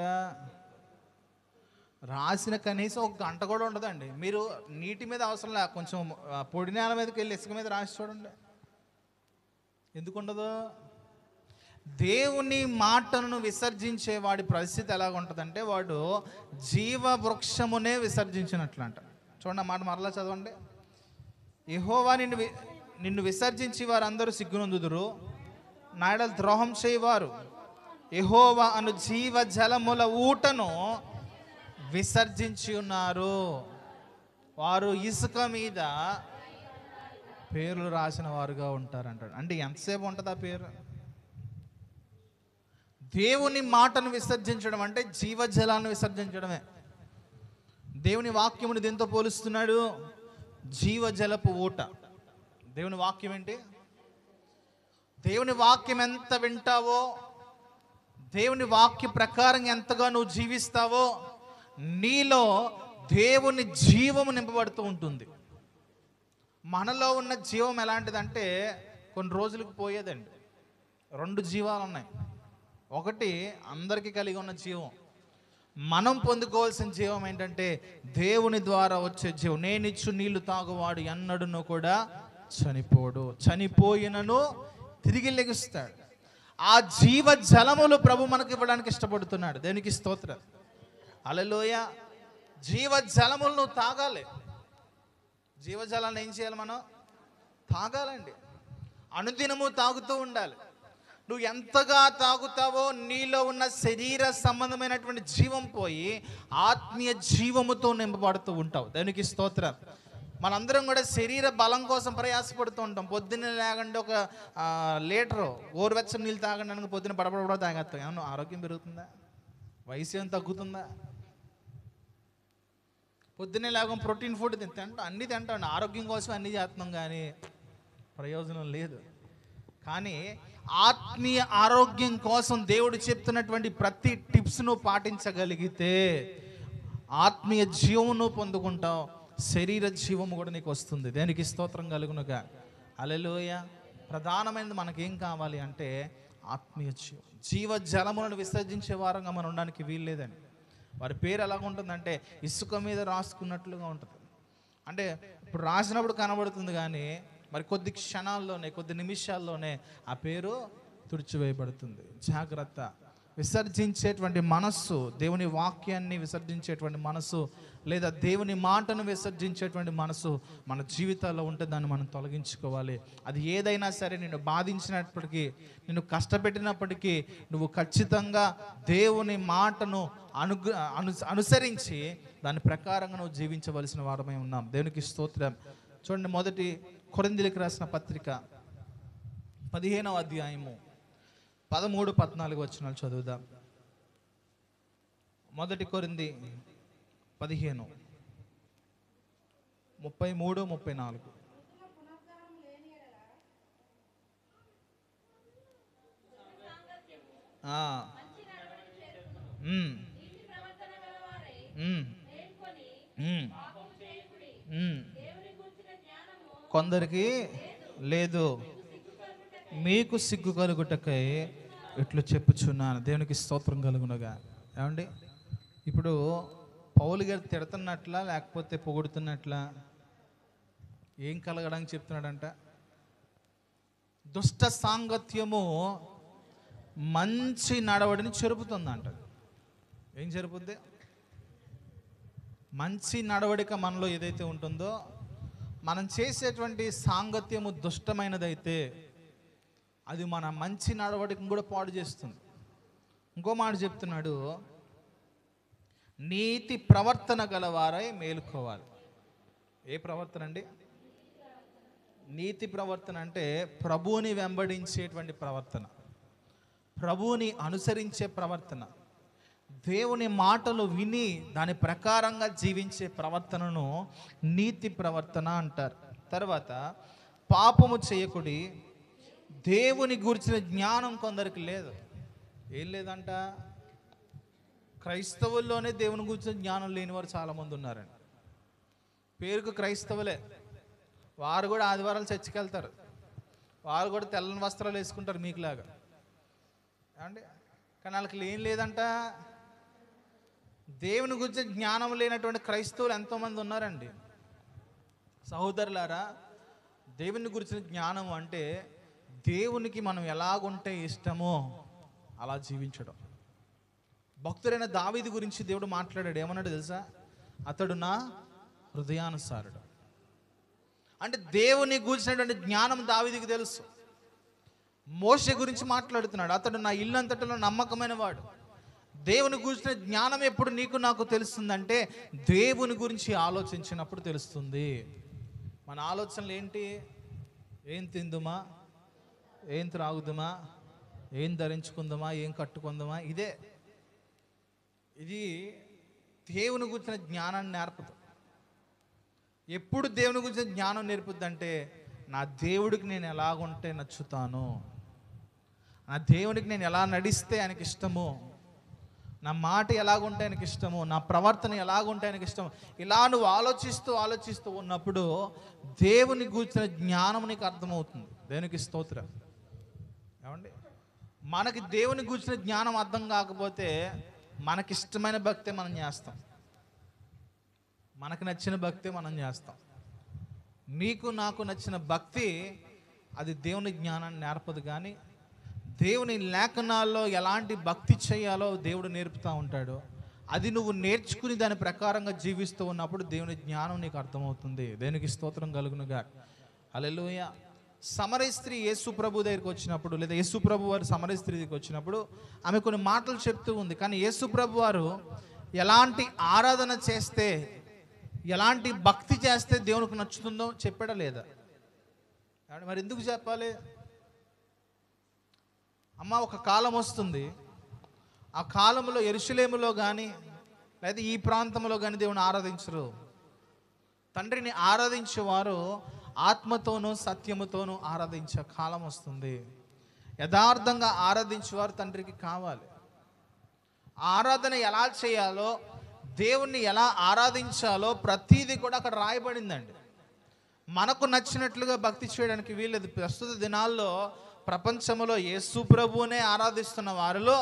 రాసిన కనీసం ఒక గంట కూడా ఉండదండి. మీరు నీటి మీద అవసరం లే, కొంచెం పొడి నేల మీదకి వెళ్ళి ఇసుక మీద రాసి చూడండి, ఎందుకు ఉండదు? దేవుని మాటలను విసర్జించే వాడి పరిస్థితి ఎలాగ ఉంటుందంటే, వాడు జీవ వృక్షమునే విసర్జించినట్లు అంట. చూడండి, ఆ మాట మరలా చదవండి. యెహోవా నిన్ను విసర్జించి వారందరూ సిగ్గునందుదురు, నా ఎడల ద్రోహం చేయవారు యెహోవా అను జీవ జలముల ఊటను విసర్జించి ఉన్నారు. వారు ఇసుక మీద పేర్లు రాసిన వారుగా ఉంటారంటాడు. అంటే ఎంతసేపు ఉంటుంది ఆ పేరు? దేవుని మాటను విసర్జించడం అంటే జీవజలాన్ని విసర్జించడమే. దేవుని వాక్యముని దీంతో పోలుస్తున్నాడు, జీవజలపు ఊట. దేవుని వాక్యం ఏంటి? దేవుని వాక్యం ఎంత వింటావో, దేవుని వాక్య ప్రకారం ఎంతగా నువ్వు జీవిస్తావో, నీలో దేవుని జీవము నింపబడుతూ ఉంటుంది. మనలో ఉన్న జీవం ఎలాంటిదంటే కొన్ని రోజులకు పోయేదండి. 2 జీవాలు ఉన్నాయి. ఒకటి అందరికీ కలిగి ఉన్న జీవం. మనం పొందుకోవాల్సిన జీవం ఏంటంటే దేవుని ద్వారా వచ్చే జీవం. నేనిచ్చు నీళ్లు తాగువాడు ఎన్నడూను కూడా చనిపోడు, చనిపోయినను తిరిగి లెగుస్తాడు. ఆ జీవ జలములు ప్రభు మనకి ఇవ్వడానికి ఇష్టపడుతున్నాడు. దేవునికి స్తోత్రం. హల్లెలూయా. జీవ జలములు నువ్వు తాగాలి. జీవజలాన్ని ఏం చేయాలి? మనం తాగాలండి. అనుదినము తాగుతూ ఉండాలి. నువ్వు ఎంతగా తాగుతావో నీలో ఉన్న శరీర సంబంధమైనటువంటి జీవం పోయి ఆత్మీయ జీవముతో నింపబడుతూ ఉంటావు. దానికి స్తోత్రం. మనందరం కూడా శరీర బలం కోసం ప్రయాసపడుతూ ఉంటాం. పొద్దున్నే లేకంటే ఒక లీటరు గోరువెచ్చని నీళ్ళు తాగండి అనుకో, పొద్దున్న పడపడ తాగేస్తాం. ఏమన్నా ఆరోగ్యం పెరుగుతుందా? వయసు ఏం తగ్గుతుందా? పొద్దున్నే లేకుండా ప్రోటీన్ ఫుడ్ తింటాం, అన్నీ తింటాం, ఆరోగ్యం కోసం అన్నీ చేస్తున్నాం, కానీ ప్రయోజనం లేదు. కానీ ఆత్మీయ ఆరోగ్యం కోసం దేవుడు చెప్తున్నటువంటి ప్రతి టిప్స్ను పాటించగలిగితే ఆత్మీయ జీవమును పొందుకుంటావు, శరీర జీవము కూడా నీకు వస్తుంది. దేనికి స్తోత్రం కలుగునుగా. హల్లెలూయా. ప్రధానమైనది మనకేం కావాలి అంటే ఆత్మీయ జీవం. జీవ జలములను విసర్జించే వారంగా మనం ఉండడానికి వీల్లేదండి. వారి పేరు ఎలాగ ఉంటుందంటే ఇసుక మీద రాసుకున్నట్లుగా ఉంటుంది. అంటే ఇప్పుడు రాసినప్పుడు కనబడుతుంది, కానీ మరి కొద్ది క్షణాల్లోనే, కొద్ది నిమిషాల్లోనే ఆ పేరు తుడిచివేయబడుతుంది. జాగ్రత్త. విసర్జించేటువంటి మనస్సు, దేవుని వాక్యాన్ని విసర్జించేటువంటి మనస్సు, లేదా దేవుని మాటను విసర్జించేటువంటి మనస్సు మన జీవితాల్లో ఉంటే దాన్ని మనం తొలగించుకోవాలి. అది ఏదైనా సరే, నిన్ను బాధించినప్పటికీ, నిన్ను కష్టపెట్టినప్పటికీ నువ్వు ఖచ్చితంగా దేవుని మాటను అనుసరించి దాని ప్రకారంగా నువ్వు జీవించవలసిన వారమై ఉన్నాం. దేవునికి స్తోత్రం. చూడండి, మొదటి కొరింథీయులకు రాసిన పత్రిక 15వ అధ్యాయము 13-14 వచనాలు చదువుదాం. మొదటి కొరింథీ 15:33-34. కొందరికి లేదు, మీకు సిగ్గు కలుగుటకై ఇట్లు చెప్పుచున్నాను. దేవునికి స్తోత్రం కలుగునగా. ఏమండి, ఇప్పుడు పౌలు గారు తిడుతున్నట్లా లేకపోతే పొగుడుతున్నట్లా? ఏం కలగడానికి చెప్తున్నాడంట? దుష్ట సాంగత్యము మంచి నడవడిని చెరుపుతుందంట. ఏం చెరుపుద్ది? మంచి నడవడిక మనలో ఏదైతే ఉంటుందో, మనం చేసేటువంటి సాంగత్యము దుష్టమైనదైతే అది మన మంచి నడవడికను కూడా పాడు చేస్తుంది. ఇంకో మాట చెప్తున్నాడు, నీతి ప్రవర్తన గలవారై మేలుకోవాలి. ఏ ప్రవర్తన అండి? నీతి ప్రవర్తన అంటే ప్రభువుని వెంబడించేటువంటి ప్రవర్తన, ప్రభువుని అనుసరించే ప్రవర్తన, దేవుని మాటలు విని దాని ప్రకారంగా జీవించే ప్రవర్తనను నీతి ప్రవర్తన అంటారు. తర్వాత పాపము చేయకుడి, దేవుని గురించిన జ్ఞానం కొందరికి లేదు. ఏం లేదంట? క్రైస్తవుల్లోనే దేవుని గురించిన జ్ఞానం లేని వారు చాలామంది ఉన్నారండి. పేరుకు క్రైస్తవులే, వారు కూడా ఆదివారాలు చర్చికి వెళ్తారు, వారు కూడా తెల్లని వస్త్రాలు వేసుకుంటారు మీకులాగా. ఏమండి, కానీ వాళ్ళకి ఏం లేదంట? దేవుని గురించి జ్ఞానం లేనటువంటి క్రైస్తవులు ఎంతోమంది ఉన్నారండి. సహోదరులారా, దేవుని గురించిన జ్ఞానం అంటే దేవునికి మనం ఎలాగుంటే ఇష్టమో అలా జీవించడం. భక్తుడైన దావీదు గురించి దేవుడు మాట్లాడాడు. ఏమన్నాడు తెలుసా? అతడు నా హృదయానుసారుడు. అంటే దేవుని గురించినటువంటి జ్ఞానం దావీదుకి తెలుసు. మోషే గురించి మాట్లాడుతున్నాడు, అతడు నా ఇల్లంతటిలో నమ్మకమైన వాడు. దేవుని గురించిన జ్ఞానం ఎప్పుడు నీకు నాకు తెలుస్తుందంటే దేవుని గురించి ఆలోచించినప్పుడు తెలుస్తుంది. మన ఆలోచనలు ఏంటి? ఏం తిందుమా, ఏం త్రాగుదుమా, ఏం ధరించుకుందామా, ఏం కట్టుకుందామా, ఇదే. ఇది దేవుని గురించిన జ్ఞానాన్ని నేర్పుతుంది. ఎప్పుడు దేవుని గురించిన జ్ఞానం నేర్పుద్దంటే, నా దేవుడికి నేను ఎలాగుంటే నచ్చుతాను, నా దేవునికి నేను ఎలా నడిస్తే ఆయనకి ఇష్టము, నా మాట ఎలాగుంటే ఆయనకి ఇష్టము, నా ప్రవర్తన ఎలాగుంటే ఆయనకి ఇష్టము. ఇలా నువ్వు ఆలోచిస్తూ ఉన్నప్పుడు దేవుని గురించిన జ్ఞానం నీకు అర్థమవుతుంది. దేవునికి స్తోత్రం. ఏమండి, మనకి దేవుని గురించిన జ్ఞానం అర్థం కాకపోతే మనకిష్టమైన భక్తే మనం చేస్తాం, మనకు నచ్చిన భక్తే మనం చేస్తాం. నీకు నాకు నచ్చిన భక్తి అది దేవుని జ్ఞానాన్ని నేర్పదు. కానీ దేవుని లేఖనాల్లో ఎలాంటి భక్తి చేయాలో దేవుడు నేర్పుతూ ఉంటాడు. అది నువ్వు నేర్చుకుని దాని ప్రకారంగా జీవిస్తూ ఉన్నప్పుడు దేవుని జ్ఞానం నీకు అర్థమవుతుంది. దేవునికి స్తోత్రం కలుగునుగా. హల్లెలూయా. సమరయ స్త్రీ యేసు ప్రభు దగ్గరికి వచ్చినప్పుడు, లేదా యేసు ప్రభు వారు సమరయ స్త్రీ దగ్గరికి వచ్చినప్పుడు ఆమె కొన్ని మాటలు చెప్తూ ఉంది. కానీ యేసు ప్రభు వారు ఎలాంటి ఆరాధన చేస్తే, ఎలాంటి భక్తి చేస్తే దేవునికి నచ్చుతుందో చెప్పాడా లేదా? మరి ఎందుకు చెప్పాలి? అమ్మ, ఒక కాలం వస్తుంది, ఆ కాలంలో యెరూషలేములో కానీ లేదా ఈ ప్రాంతంలో కానీ దేవుని ఆరాధించరు. తండ్రిని ఆరాధించేవారు ఆత్మతోనూ సత్యముతోనూ ఆరాధించే కాలం వస్తుంది. యథార్థంగా ఆరాధించేవారు తండ్రికి కావాలి. ఆరాధన ఎలా చేయాలో, దేవుణ్ణి ఎలా ఆరాధించాలో ప్రతీది కూడా అక్కడ రాయబడిందండి. మనకు నచ్చినట్లుగా భక్తి చేయడానికి వీలేదు. ప్రస్తుత దినాల్లో ప్రపంచంలో యేసు ప్రభువునే ఆరాధిస్తున్న వారిలో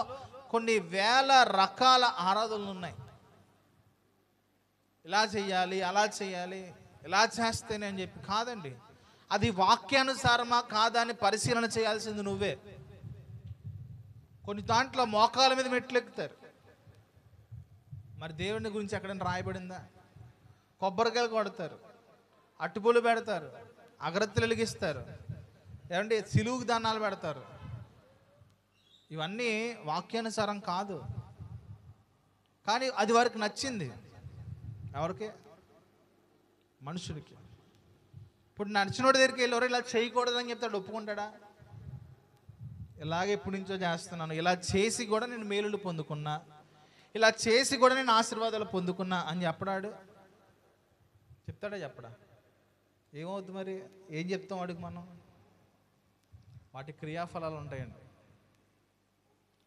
కొన్ని వేల రకాల ఆరాధనలు ఉన్నాయి. ఇలా చేయాలి, అలా చేయాలి, ఇలా చేస్తేనే అని చెప్పి కాదండి. అది వాక్యానుసారమా కాదా అని పరిశీలన చేయాల్సింది నువ్వే. కొన్ని దాంట్లో మోకాల మీద మెట్లు ఎక్కుతారు. మరి దేవుని గురించి ఎక్కడైనా రాయబడిందా? కొబ్బరికాయలు కొడతారు, అట్టుపూలు పెడతారు, అగరత్తులు వెలిగిస్తారు, ఏమంటే సిలువుకు దండాలు పెడతారు. ఇవన్నీ వాక్యానుసారం కాదు. కానీ అది వారికి నచ్చింది. ఎవరికి? మనుషుడికి. ఇప్పుడు నడిచినోడి దగ్గరికి వెళ్ళి ఎవరు ఇలా చేయకూడదని చెప్తాడు, ఒప్పుకుంటాడా? ఇలాగే ఎప్పటి నుంచో చేస్తున్నాను, ఇలా చేసి కూడా నేను మేలులు పొందుకున్నా, ఇలా చేసి కూడా నేను ఆశీర్వాదాలు పొందుకున్నా అని చెప్పడాడు? చెప్తాడా చెప్పడా? ఏమవుతుంది మరి? ఏం చెప్తాం వాడికి మనం? వాటి క్రియాఫలాలు ఉంటాయండి.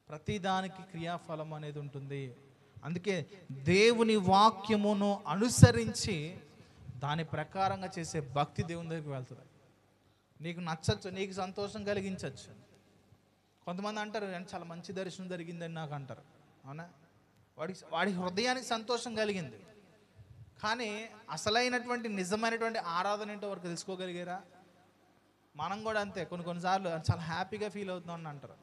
ప్రతిదానికి క్రియాఫలం అనేది ఉంటుంది. అందుకే దేవుని వాక్యమును అనుసరించి దాని ప్రకారంగా చేసే భక్తి దేవుని దగ్గరికి వెళ్తుంది. నీకు నచ్చచ్చు, నీకు సంతోషం కలిగించవచ్చు. కొంతమంది అంటారు చాలా మంచి దర్శనం జరిగిందని నాకు అంటారు. అవునా? వాడి హృదయానికి సంతోషం కలిగింది, కానీ అసలైనటువంటి నిజమైనటువంటి ఆరాధన ఏంటో వారికి తెలుసుకోగలిగారా? మనం కూడా అంతే, కొన్నిసార్లు చాలా హ్యాపీగా ఫీల్ అవుతున్నాం అని అంటారు,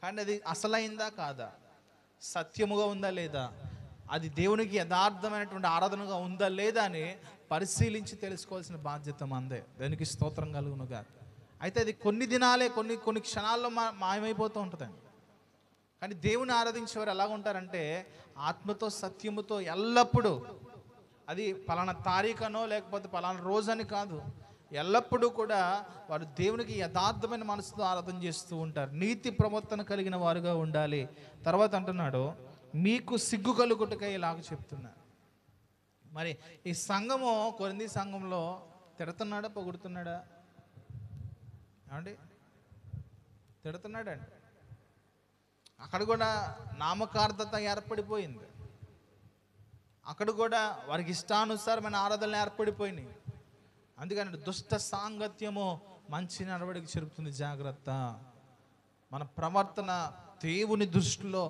కానీ అది అసలైందా కాదా, సత్యముగా ఉందా లేదా, అది దేవునికి యథార్థమైనటువంటి ఆరాధనగా ఉందా లేదా అని పరిశీలించి తెలుసుకోవాల్సిన బాధ్యత మందే. దానికి స్తోత్రం కలుగునుగా. అయితే అది కొన్ని దినాలే, కొన్ని క్షణాల్లో మాయమైపోతూ ఉంటుందండి. కానీ దేవుని ఆరాధించేవారు ఎలాగ ఉంటారంటే ఆత్మతో సత్యముతో ఎల్లప్పుడూ, అది పలానా తారీఖనో లేకపోతే పలానా రోజని కాదు, ఎల్లప్పుడూ కూడా వారు దేవునికి యథార్థమైన మనసుతో ఆరాధన చేస్తూ ఉంటారు. నీతి ప్రవర్తన కలిగిన వారుగా ఉండాలి. తర్వాత అంటున్నాడు, మీకు సిగ్గు కలుగుటకై ఇలాగ చెప్తున్నారు. మరి ఈ సంఘము, కొరింథీ సంఘంలో తిడుతున్నాడా పొగుడుతున్నాడా? ఏమండి? తిడుతున్నాడండి. అక్కడ కూడా నామకార్థత ఏర్పడిపోయింది. అక్కడ కూడా వారికి ఇష్టానుసారమైన ఆరాధనలు ఏర్పడిపోయినాయి. అందుకని దుష్ట సాంగత్యము మంచి నడవడికి చెరుపుతుంది, జాగ్రత్త. మన ప్రవర్తన దేవుని దృష్టిలో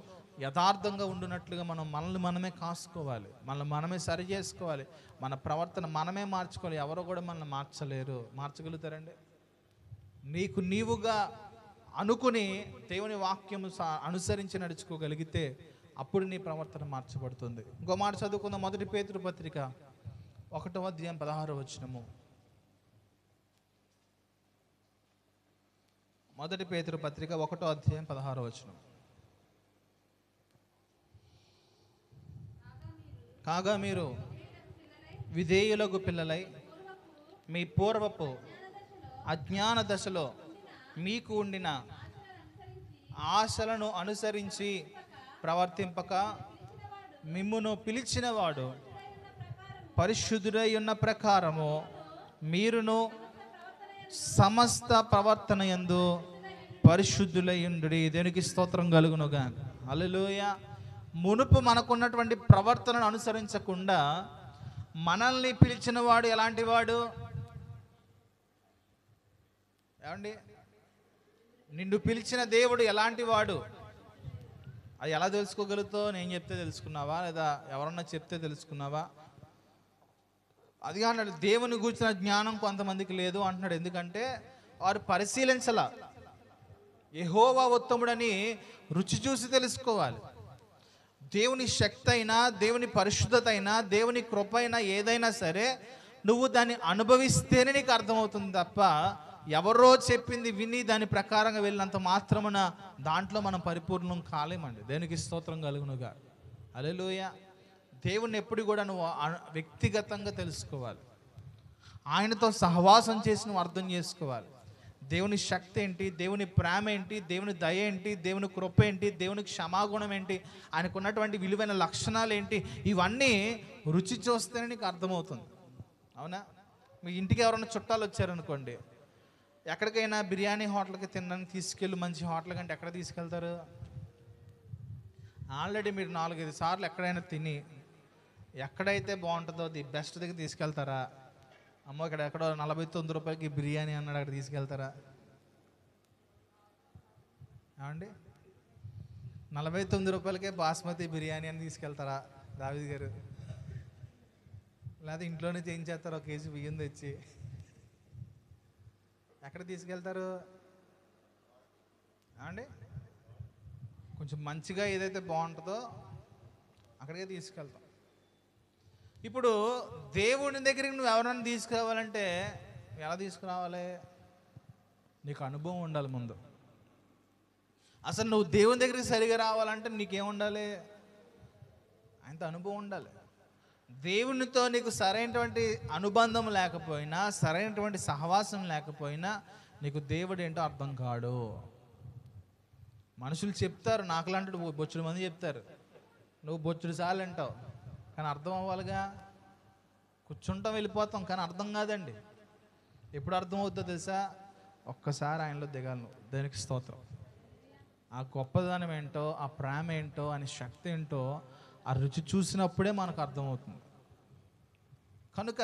యథార్థంగా ఉండునట్లుగా మనల్ని మనమే కాసుకోవాలి, మనల్ని మనమే సరి చేసుకోవాలి, మన ప్రవర్తన మనమే మార్చుకోవాలి. ఎవరో కూడా మనల్ని మార్చలేరు. మార్చగలుగుతారండి? నీకు నీవుగా అనుకుని దేవుని వాక్యము అనుసరించి నడుచుకోగలిగితే అప్పుడు నీ ప్రవర్తన మార్చబడుతుంది. ఇంకో మాట చదువుకుందాం. మొదటి పేతురు పత్రిక 1వ అధ్యాయం 16వ వచనము. మొదటి పేతురు పత్రిక 1వ అధ్యాయం 16వ వచనం. కాగా మీరు విధేయులకు పిల్లలై మీ పూర్వపు అజ్ఞాన దశలో మీకు ఉండిన ఆశలను అనుసరించి ప్రవర్తింపక, మిమ్మును పిలిచినవాడు పరిశుద్ధుడై ఉన్న ప్రకారము మీరును సమస్త ప్రవర్తన యందు పరిశుద్ధులై ఉండుడి. దేవునికి స్తోత్రం కలుగునుగా. హల్లెలూయా. మునుపు మనకున్నటువంటి ప్రవర్తనను అనుసరించకుండా మనల్ని పిలిచిన వాడు ఎలాంటి వాడు? ఏమండి? నిన్ను పిలిచిన దేవుడు ఎలాంటి వాడు? అది ఎలా తెలుసుకోగలుగుతావు? నేను చెప్తే తెలుసుకున్నావా, లేదా ఎవరన్నా చెప్తే తెలుసుకున్నావా? అది అన్నాడు, దేవుని గురించిన జ్ఞానం కొంతమందికి లేదు అంటున్నాడు. ఎందుకంటే వారు పరిశీలించాల. యెహోవా ఉత్తముడని రుచి చూసి తెలుసుకోవాలి. దేవుని శక్తి అయినా, దేవుని పరిశుద్ధత అయినా, దేవుని కృప అయినా, ఏదైనా సరే నువ్వు దాన్ని అనుభవిస్తేనే నీకు అర్థమవుతుంది తప్ప ఎవరో చెప్పింది విని దాని ప్రకారంగా వెళ్ళినంత మాత్రమున దాంట్లో మనం పరిపూర్ణం కాలేమండి. దేవునికి స్తోత్రం కలుగునుగా. హల్లెలూయా. దేవుణ్ణి ఎప్పుడు కూడా నువ్వు వ్యక్తిగతంగా తెలుసుకోవాలి. ఆయనతో సహవాసం చేసి నువ్వు అర్థం చేసుకోవాలి. దేవుని శక్తి ఏంటి, దేవుని ప్రేమ ఏంటి, దేవుని దయ ఏంటి, దేవుని కృప ఏంటి, దేవుని క్షమాగుణం ఏంటి, ఆయనకు ఉన్నటువంటి విలువైన లక్షణాలు ఏంటి, ఇవన్నీ రుచి చూస్తేనే నీకు అర్థమవుతుంది. అవునా? మీ ఇంటికి ఎవరైనా చుట్టాలు వచ్చారనుకోండి, ఎక్కడికైనా బిర్యానీ హోటల్కి తినడానికి తీసుకెళ్ళి, మంచి హోటల్ కంటే ఎక్కడ తీసుకెళ్తారు? ఆల్రెడీ మీరు 4-5 సార్లు ఎక్కడైనా తిని ఎక్కడైతే బాగుంటుందో ది బెస్ట్ దగ్గర తీసుకెళ్తారా? అమ్మో ఇక్కడ ఎక్కడో 49 రూపాయలకి బిర్యానీ అన్నాడు, అక్కడ తీసుకెళ్తారా? ఏమండి? 49 రూపాయలకే బాస్మతి బిర్యానీ అని తీసుకెళ్తారా దావీద్ గారు? లేదా ఇంట్లోనే చేయించేస్తారు 1 కేజీ బియ్యం తెచ్చి. ఎక్కడ తీసుకెళ్తారు? ఏమండి? కొంచెం మంచిగా ఏదైతే బాగుంటుందో అక్కడికే తీసుకెళ్తాం. ఇప్పుడు దేవుని దగ్గరికి నువ్వు ఎవరైనా తీసుకురావాలంటే ఎలా తీసుకురావాలి? నీకు అనుభవం ఉండాలి ముందు. అసలు నువ్వు దేవుని దగ్గరికి సరిగా రావాలంటే నీకేముండాలి? ఆయనతో అనుభవం ఉండాలి. దేవునితో నీకు సరైనటువంటి అనుబంధం లేకపోయినా, సరైనటువంటి సహవాసం లేకపోయినా నీకు దేవుడు ఏంటో అర్థం కాడు. మనుషులు చెప్తారు, నాకులాంటి బొచ్చుల మంది చెప్తారు, నువ్వు బొచ్చుడు సార్లు వింటావు, కానీ అర్థం అవ్వాలిగా. కూర్చుంటాం, వెళ్ళిపోతాం, కానీ అర్థం కాదండి. ఎప్పుడు అర్థం అవుతుందో తెలుసా? ఒక్కసారి ఆయనలో దిగాలి నువ్వు. దేనికి స్తోత్రం. ఆ గొప్పదనం ఏంటో, ఆ ప్రేమ ఏంటో, అని శక్తి ఏంటో ఆ రుచి చూసినప్పుడే మనకు అర్థమవుతుంది. కనుక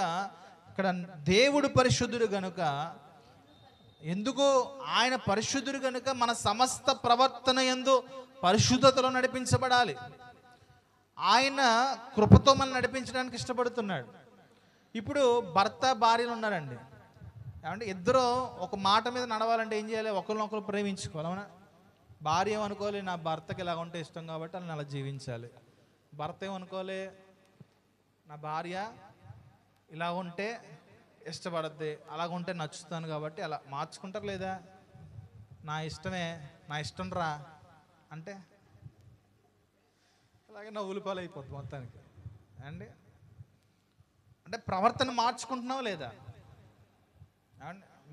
ఇక్కడ దేవుడు పరిశుద్ధుడు గనుక, ఎందుకు ఆయన పరిశుద్ధుడు గనుక మన సమస్త ప్రవర్తన యందు పరిశుద్ధతలో నడిపించబడాలి. ఆయన కృపతో మనం నడిపించడానికి ఇష్టపడుతున్నాడు. ఇప్పుడు భర్త భార్యలు ఉన్నారండి, ఏమంటే ఇద్దరు ఒక మాట మీద నడవాలంటే ఏం చేయాలి? ఒకరినొకరు ప్రేమించుకోవాలి, అవునా? భార్య ఏమనుకోవాలి, నా భర్తకి ఇలా ఉంటే ఇష్టం కాబట్టి అలా అలా జీవించాలి. భర్త ఏమనుకోవాలి, నా భార్య ఇలా ఉంటే ఇష్టపడద్ది, అలాగ ఉంటే నచ్చుతాను కాబట్టి అలా మార్చుకుంటారు. లేదా నా ఇష్టమే, నా ఇష్టం రా అంటే అలాగే నవ్వులు పాలు అయిపోతుంది మొత్తానికి అండి. అంటే ప్రవర్తన మార్చుకుంటున్నావు లేదా?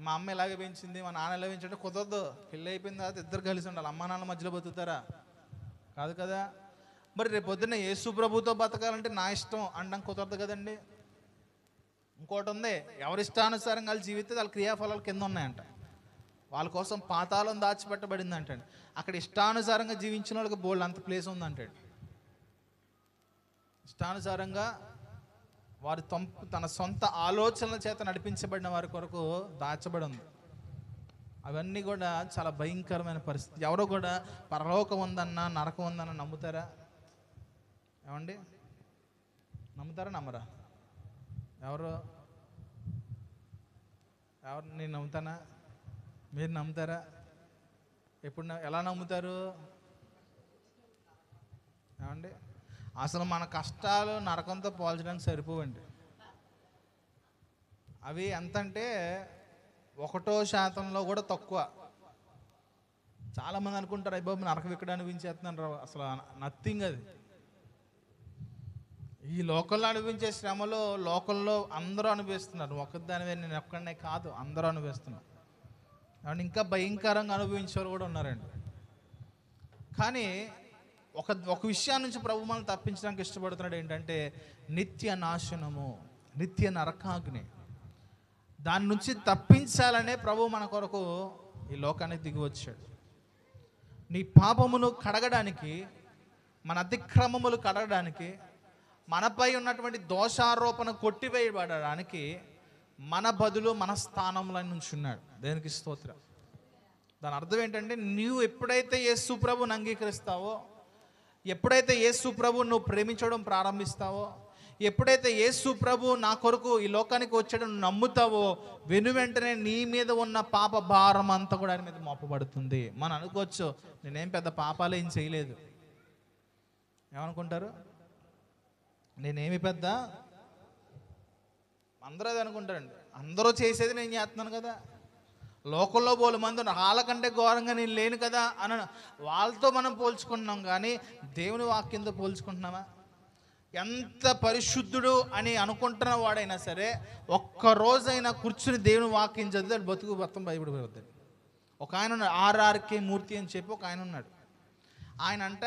మా అమ్మ ఇలాగే పెంచింది, మా నాన్న ఇలా పెంచుంటే కుదరదు. పెళ్ళి అయిపోయిన తర్వాత ఇద్దరు కలిసి ఉండాలి. అమ్మ నాన్న మధ్యలో బతుకుతారా? కాదు కదా. మరి రేపు పొద్దున్న యేసు ప్రభుతో బతకాలంటే నా ఇష్టం అనడం కుదరదు కదండి. ఇంకోటి ఉంది, ఎవరిష్టానుసారంగా వాళ్ళు జీవితే వాళ్ళ క్రియాఫలాలు కింద ఉన్నాయంట. వాళ్ళ కోసం పాతాళం దాచిపెట్టబడింది అంటండి. అక్కడ ఇష్టానుసారంగా జీవించిన వాళ్ళకి బోల్డ్ అంత ప్లేస్ ఉందంటాడు. ఇష్టానుసారంగా వారి తన సొంత ఆలోచనల చేత నడిపించబడిన వారి కొరకు దాచబడి ఉంది. అవన్నీ కూడా చాలా భయంకరమైన పరిస్థితి. ఎవరో కూడా పరలోకం ఉందన్నా నరకం ఉందన్నా నమ్ముతారా? ఏమండి, నమ్ముతారా నమ్మరా? ఎవరు నేను నమ్ముతానా? మీరు నమ్ముతారా? ఎప్పుడు ఎలా నమ్ముతారు? ఏమండి, అసలు మన కష్టాలు నరకంతో పోల్చడానికి సరిపోవండి. అవి ఎంతంటే 1% కూడా తక్కువ. చాలామంది అనుకుంటారు, అయ్యబాబు నరకం ఇక్కడ అనిపించేస్తున్నాను. అసలు నథింగ్ అది. ఈ లోకల్లో అనిపించే శ్రమలో లోకల్లో అందరూ అనుభవిస్తున్నారు. ఒకదానివే, నేను ఒక్కడనే కాదు, అందరూ అనుభవిస్తున్నారు. అండ్ ఇంకా భయంకరంగా అనుభవించేవారు కూడా ఉన్నారండి. కానీ ఒక విషయం నుంచి ప్రభు మనల్ని తప్పించడానికి ఇష్టపడుతున్నాడు. ఏంటంటే నిత్య నాశనము, నిత్య నరకాగ్ని. దాని నుంచి తప్పించాలనే ప్రభు మన కొరకు ఈ లోకానికి దిగి వచ్చాడు. నీ పాపమును కడగడానికి, మన అతిక్రమములు కడగడానికి, మనపై ఉన్నటువంటి దోషారోపణ కొట్టివేయబడడానికి మన బదులు మన స్థానంలో నుంచి ఉన్నాడు. దేనికి స్తోత్రం. దాని అర్థం ఏంటంటే, నువ్వు ఎప్పుడైతే యేసు ప్రభువుని అంగీకరిస్తావో, ఎప్పుడైతే యేసు ప్రభువుని నువ్వు ప్రేమించడం ప్రారంభిస్తావో, ఎప్పుడైతే యేసు ప్రభు నా కొరకు ఈ లోకానికి వచ్చాడో నమ్ముతావో, వెంటనే నీ మీద ఉన్న పాప భారం అంతా కూడా ఆయన మీద మోపబడుతుంది. మనం అనుకోవచ్చు, నేనేం పెద్ద పాపాలు ఏం చేయలేదు. ఏమనుకుంటారు? నేనేమి పెద్ద, అందరూ అది అనుకుంటారండి. అందరూ చేసేది నేను చేస్తున్నాను కదా, లోకంలో బోలు మంది వాళ్ళకంటే ఘోరంగా నేను లేను కదా అని వాళ్ళతో మనం పోల్చుకుంటున్నాం. కానీ దేవుని వాక్యంతో పోల్చుకుంటున్నామా? ఎంత పరిశుద్ధుడు అని అనుకుంటున్న వాడైనా సరే ఒక్కరోజైనా కూర్చుని దేవుని వాక్యం చదివి బతుకు మొత్తం భయపడిపోతుంది. ఒక ఆయన ఉన్నాడు, ఆర్ఆర్కే మూర్తి అని చెప్పి ఒక ఆయన ఉన్నాడు. ఆయన అంట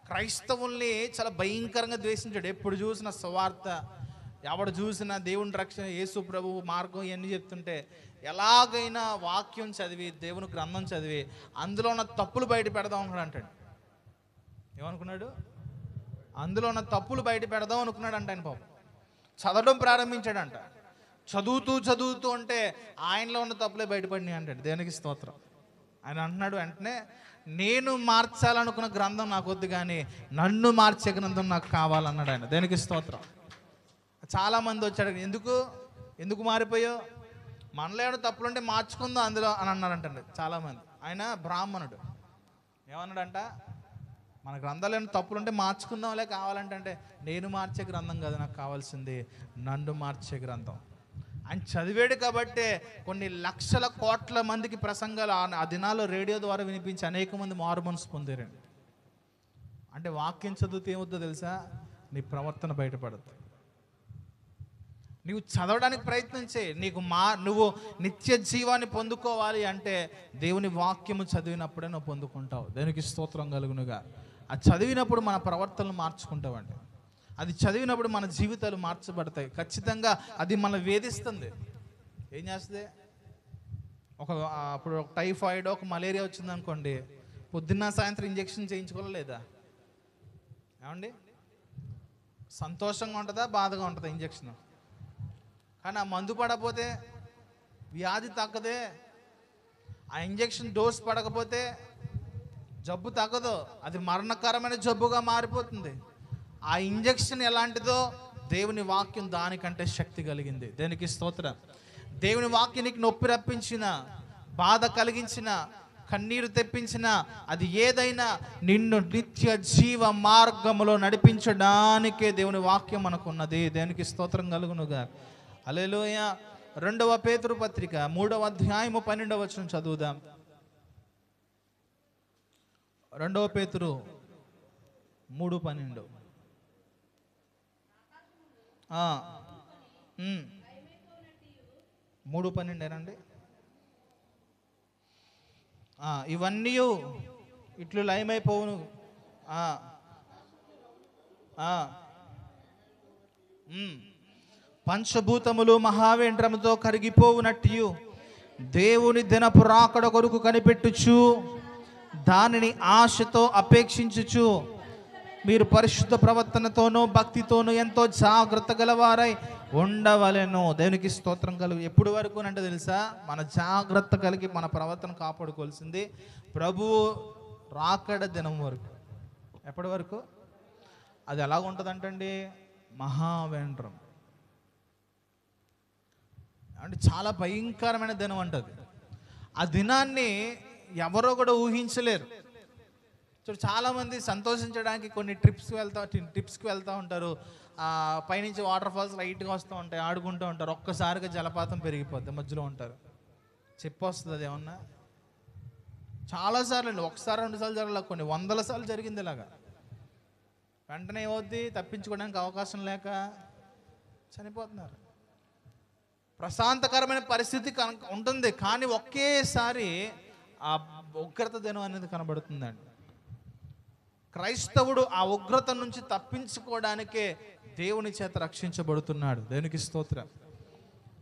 క్రైస్తవుల్ని చాలా భయంకరంగా ద్వేషించాడు. ఎప్పుడు చూసిన స్వార్థ, ఎవడు చూసినా దేవుని రక్షణ, యేసు ప్రభు మార్గం ఇవన్నీ చెప్తుంటే ఎలాగైనా వాక్యం చదివి, దేవుని గ్రంథం చదివి అందులో ఉన్న తప్పులు బయట పెడదాం అనుకున్నాడు అంటాడు. ఏమనుకున్నాడు? అందులో ఉన్న తప్పులు బయట పెడదాం అనుకున్నాడు అంట. ఆయన పాపం చదవడం ప్రారంభించాడంట. చదువుతూ అంటే ఆయనలో ఉన్న తప్పులే బయటపడినాయి అంటాడు. దేనికి స్తోత్రం. ఆయన అంటున్నాడు వెంటనే, నేను మార్చాలనుకున్న గ్రంథం నాకు వద్దు, కానీ నన్ను మార్చే గ్రంథం నాకు కావాలన్నాడు ఆయన. దేనికి స్తోత్రం. చాలామంది వచ్చాడు, ఎందుకు మారిపోయావు, మనలో ఏమైనా తప్పులుంటే మార్చుకుందాం అందులో అని అన్నారంటండి చాలామంది. ఆయన బ్రాహ్మణుడు. ఏమన్నాడంట, మన గ్రంథాలు ఏమైనా తప్పులుంటే మార్చుకుందాంలే కావాలంటే, నేను మార్చే గ్రంథం కదా నాకు కావాల్సింది, నన్ను మార్చే గ్రంథం. ఆయన చదివాడు కాబట్టే కొన్ని లక్షల కోట్ల మందికి ప్రసంగాలు ఆ దినాల్లో రేడియో ద్వారా వినిపించి అనేక మంది మారు మనసు పొందారండి. అంటే వాక్యం చదివితే ఏమవుతుందో తెలుసా? నీ ప్రవర్తన బయటపడద్దు. నువ్వు చదవడానికి ప్రయత్నం చేయి. నువ్వు నిత్య జీవాన్ని పొందుకోవాలి అంటే దేవుని వాక్యము చదివినప్పుడే నువ్వు పొందుకుంటావు. దేనికి స్తోత్రం కలుగునుగా. అది చదివినప్పుడు మన ప్రవర్తనలు మార్చుకుంటామండి. అది చదివినప్పుడు మన జీవితాలు మార్చబడతాయి. ఖచ్చితంగా అది మనం వేధిస్తుంది. ఏం చేస్తుంది? అప్పుడు ఒక టైఫాయిడ్, ఒక మలేరియా వచ్చిందనుకోండి, పొద్దున్న సాయంత్రం ఇంజెక్షన్ చేయించుకోలేదా? ఏమండి, సంతోషంగా ఉంటుందా, బాధగా ఉంటుందా ఇంజెక్షన్? కానీ ఆ మందు పడకపోతే వ్యాధి తగ్గదే. ఆ ఇంజెక్షన్ డోస్ పడకపోతే జబ్బు తగ్గదు, అది మరణకరమైన జబ్బుగా మారిపోతుంది. ఆ ఇంజెక్షన్ ఎలాంటిదో దేవుని వాక్యం దానికంటే శక్తి కలిగింది. దేనికి స్తోత్రం. దేవుని వాక్యం నీకు నొప్పి రప్పించిన, బాధ కలిగించిన, కన్నీరు తెప్పించిన, అది ఏదైనా నిన్ను నిత్య జీవ మార్గములో నడిపించడానికే దేవుని వాక్యం మనకున్నది. దేనికి స్తోత్రం కలుగునుగా. హల్లెలూయా. 2వ పేతురు పత్రిక 3వ అధ్యాయము 12వ వచనం చదువుదాం. 2వ పేతురు 3:12. 3:12 ఇవన్నీ ఇట్లు లయమైపోవును. పంచభూతములు మహావేంద్రముతో కరిగిపోవునట్టు దేవుని దినపు రాకడ కొరకు కనిపెట్టుచు దానిని ఆశతో అపేక్షించుచు మీరు పరిశుద్ధ ప్రవర్తనతోనూ భక్తితోనూ ఎంతో జాగ్రత్త గలవారై ఉండవలెను. దేవునికి స్తోత్రం కలుగు. ఎప్పుడు వరకు అంటే తెలుసా? మన జాగ్రత్త కలిగి మన ప్రవర్తన కాపాడుకోవాల్సింది ప్రభువు రాకడ దినం వరకు. ఎప్పటి వరకు? అది ఎలాగ ఉంటుందంటండి, మహావేంద్రం అంటే చాలా భయంకరమైన దినం అంటది. ఆ దినాన్ని ఎవరో కూడా ఊహించలేరు. చూడు, చాలామంది సంతోషించడానికి కొన్ని ట్రిప్స్కి వెళ్తూ ఉంటారు. పైనుంచి వాటర్ ఫాల్స్ లైట్గా వస్తూ ఉంటాయి, ఆడుకుంటూ ఉంటారు. ఒక్కసారిగా జలపాతం పెరిగిపోద్ది, మధ్యలో ఉంటారు. చెప్పొస్తుంది అది ఏమన్నా? చాలాసార్లు అండి, ఒకసారి 2 సార్లు జరగలే, కొన్ని 100ల సార్లు జరిగింది ఇలాగా. వెంటనే ఏమవుద్ది? తప్పించుకోవడానికి అవకాశం లేక చనిపోతున్నారు. ప్రశాంతకరమైన పరిస్థితి ఉంటుంది, కానీ ఒకేసారి ఆ ఉగ్రత దినం అనేది కనబడుతుందండి. క్రైస్తవుడు ఆ ఉగ్రత నుంచి తప్పించుకోవడానికే దేవుని చేత రక్షించబడుతున్నాడు. దేవునికి స్తోత్రం.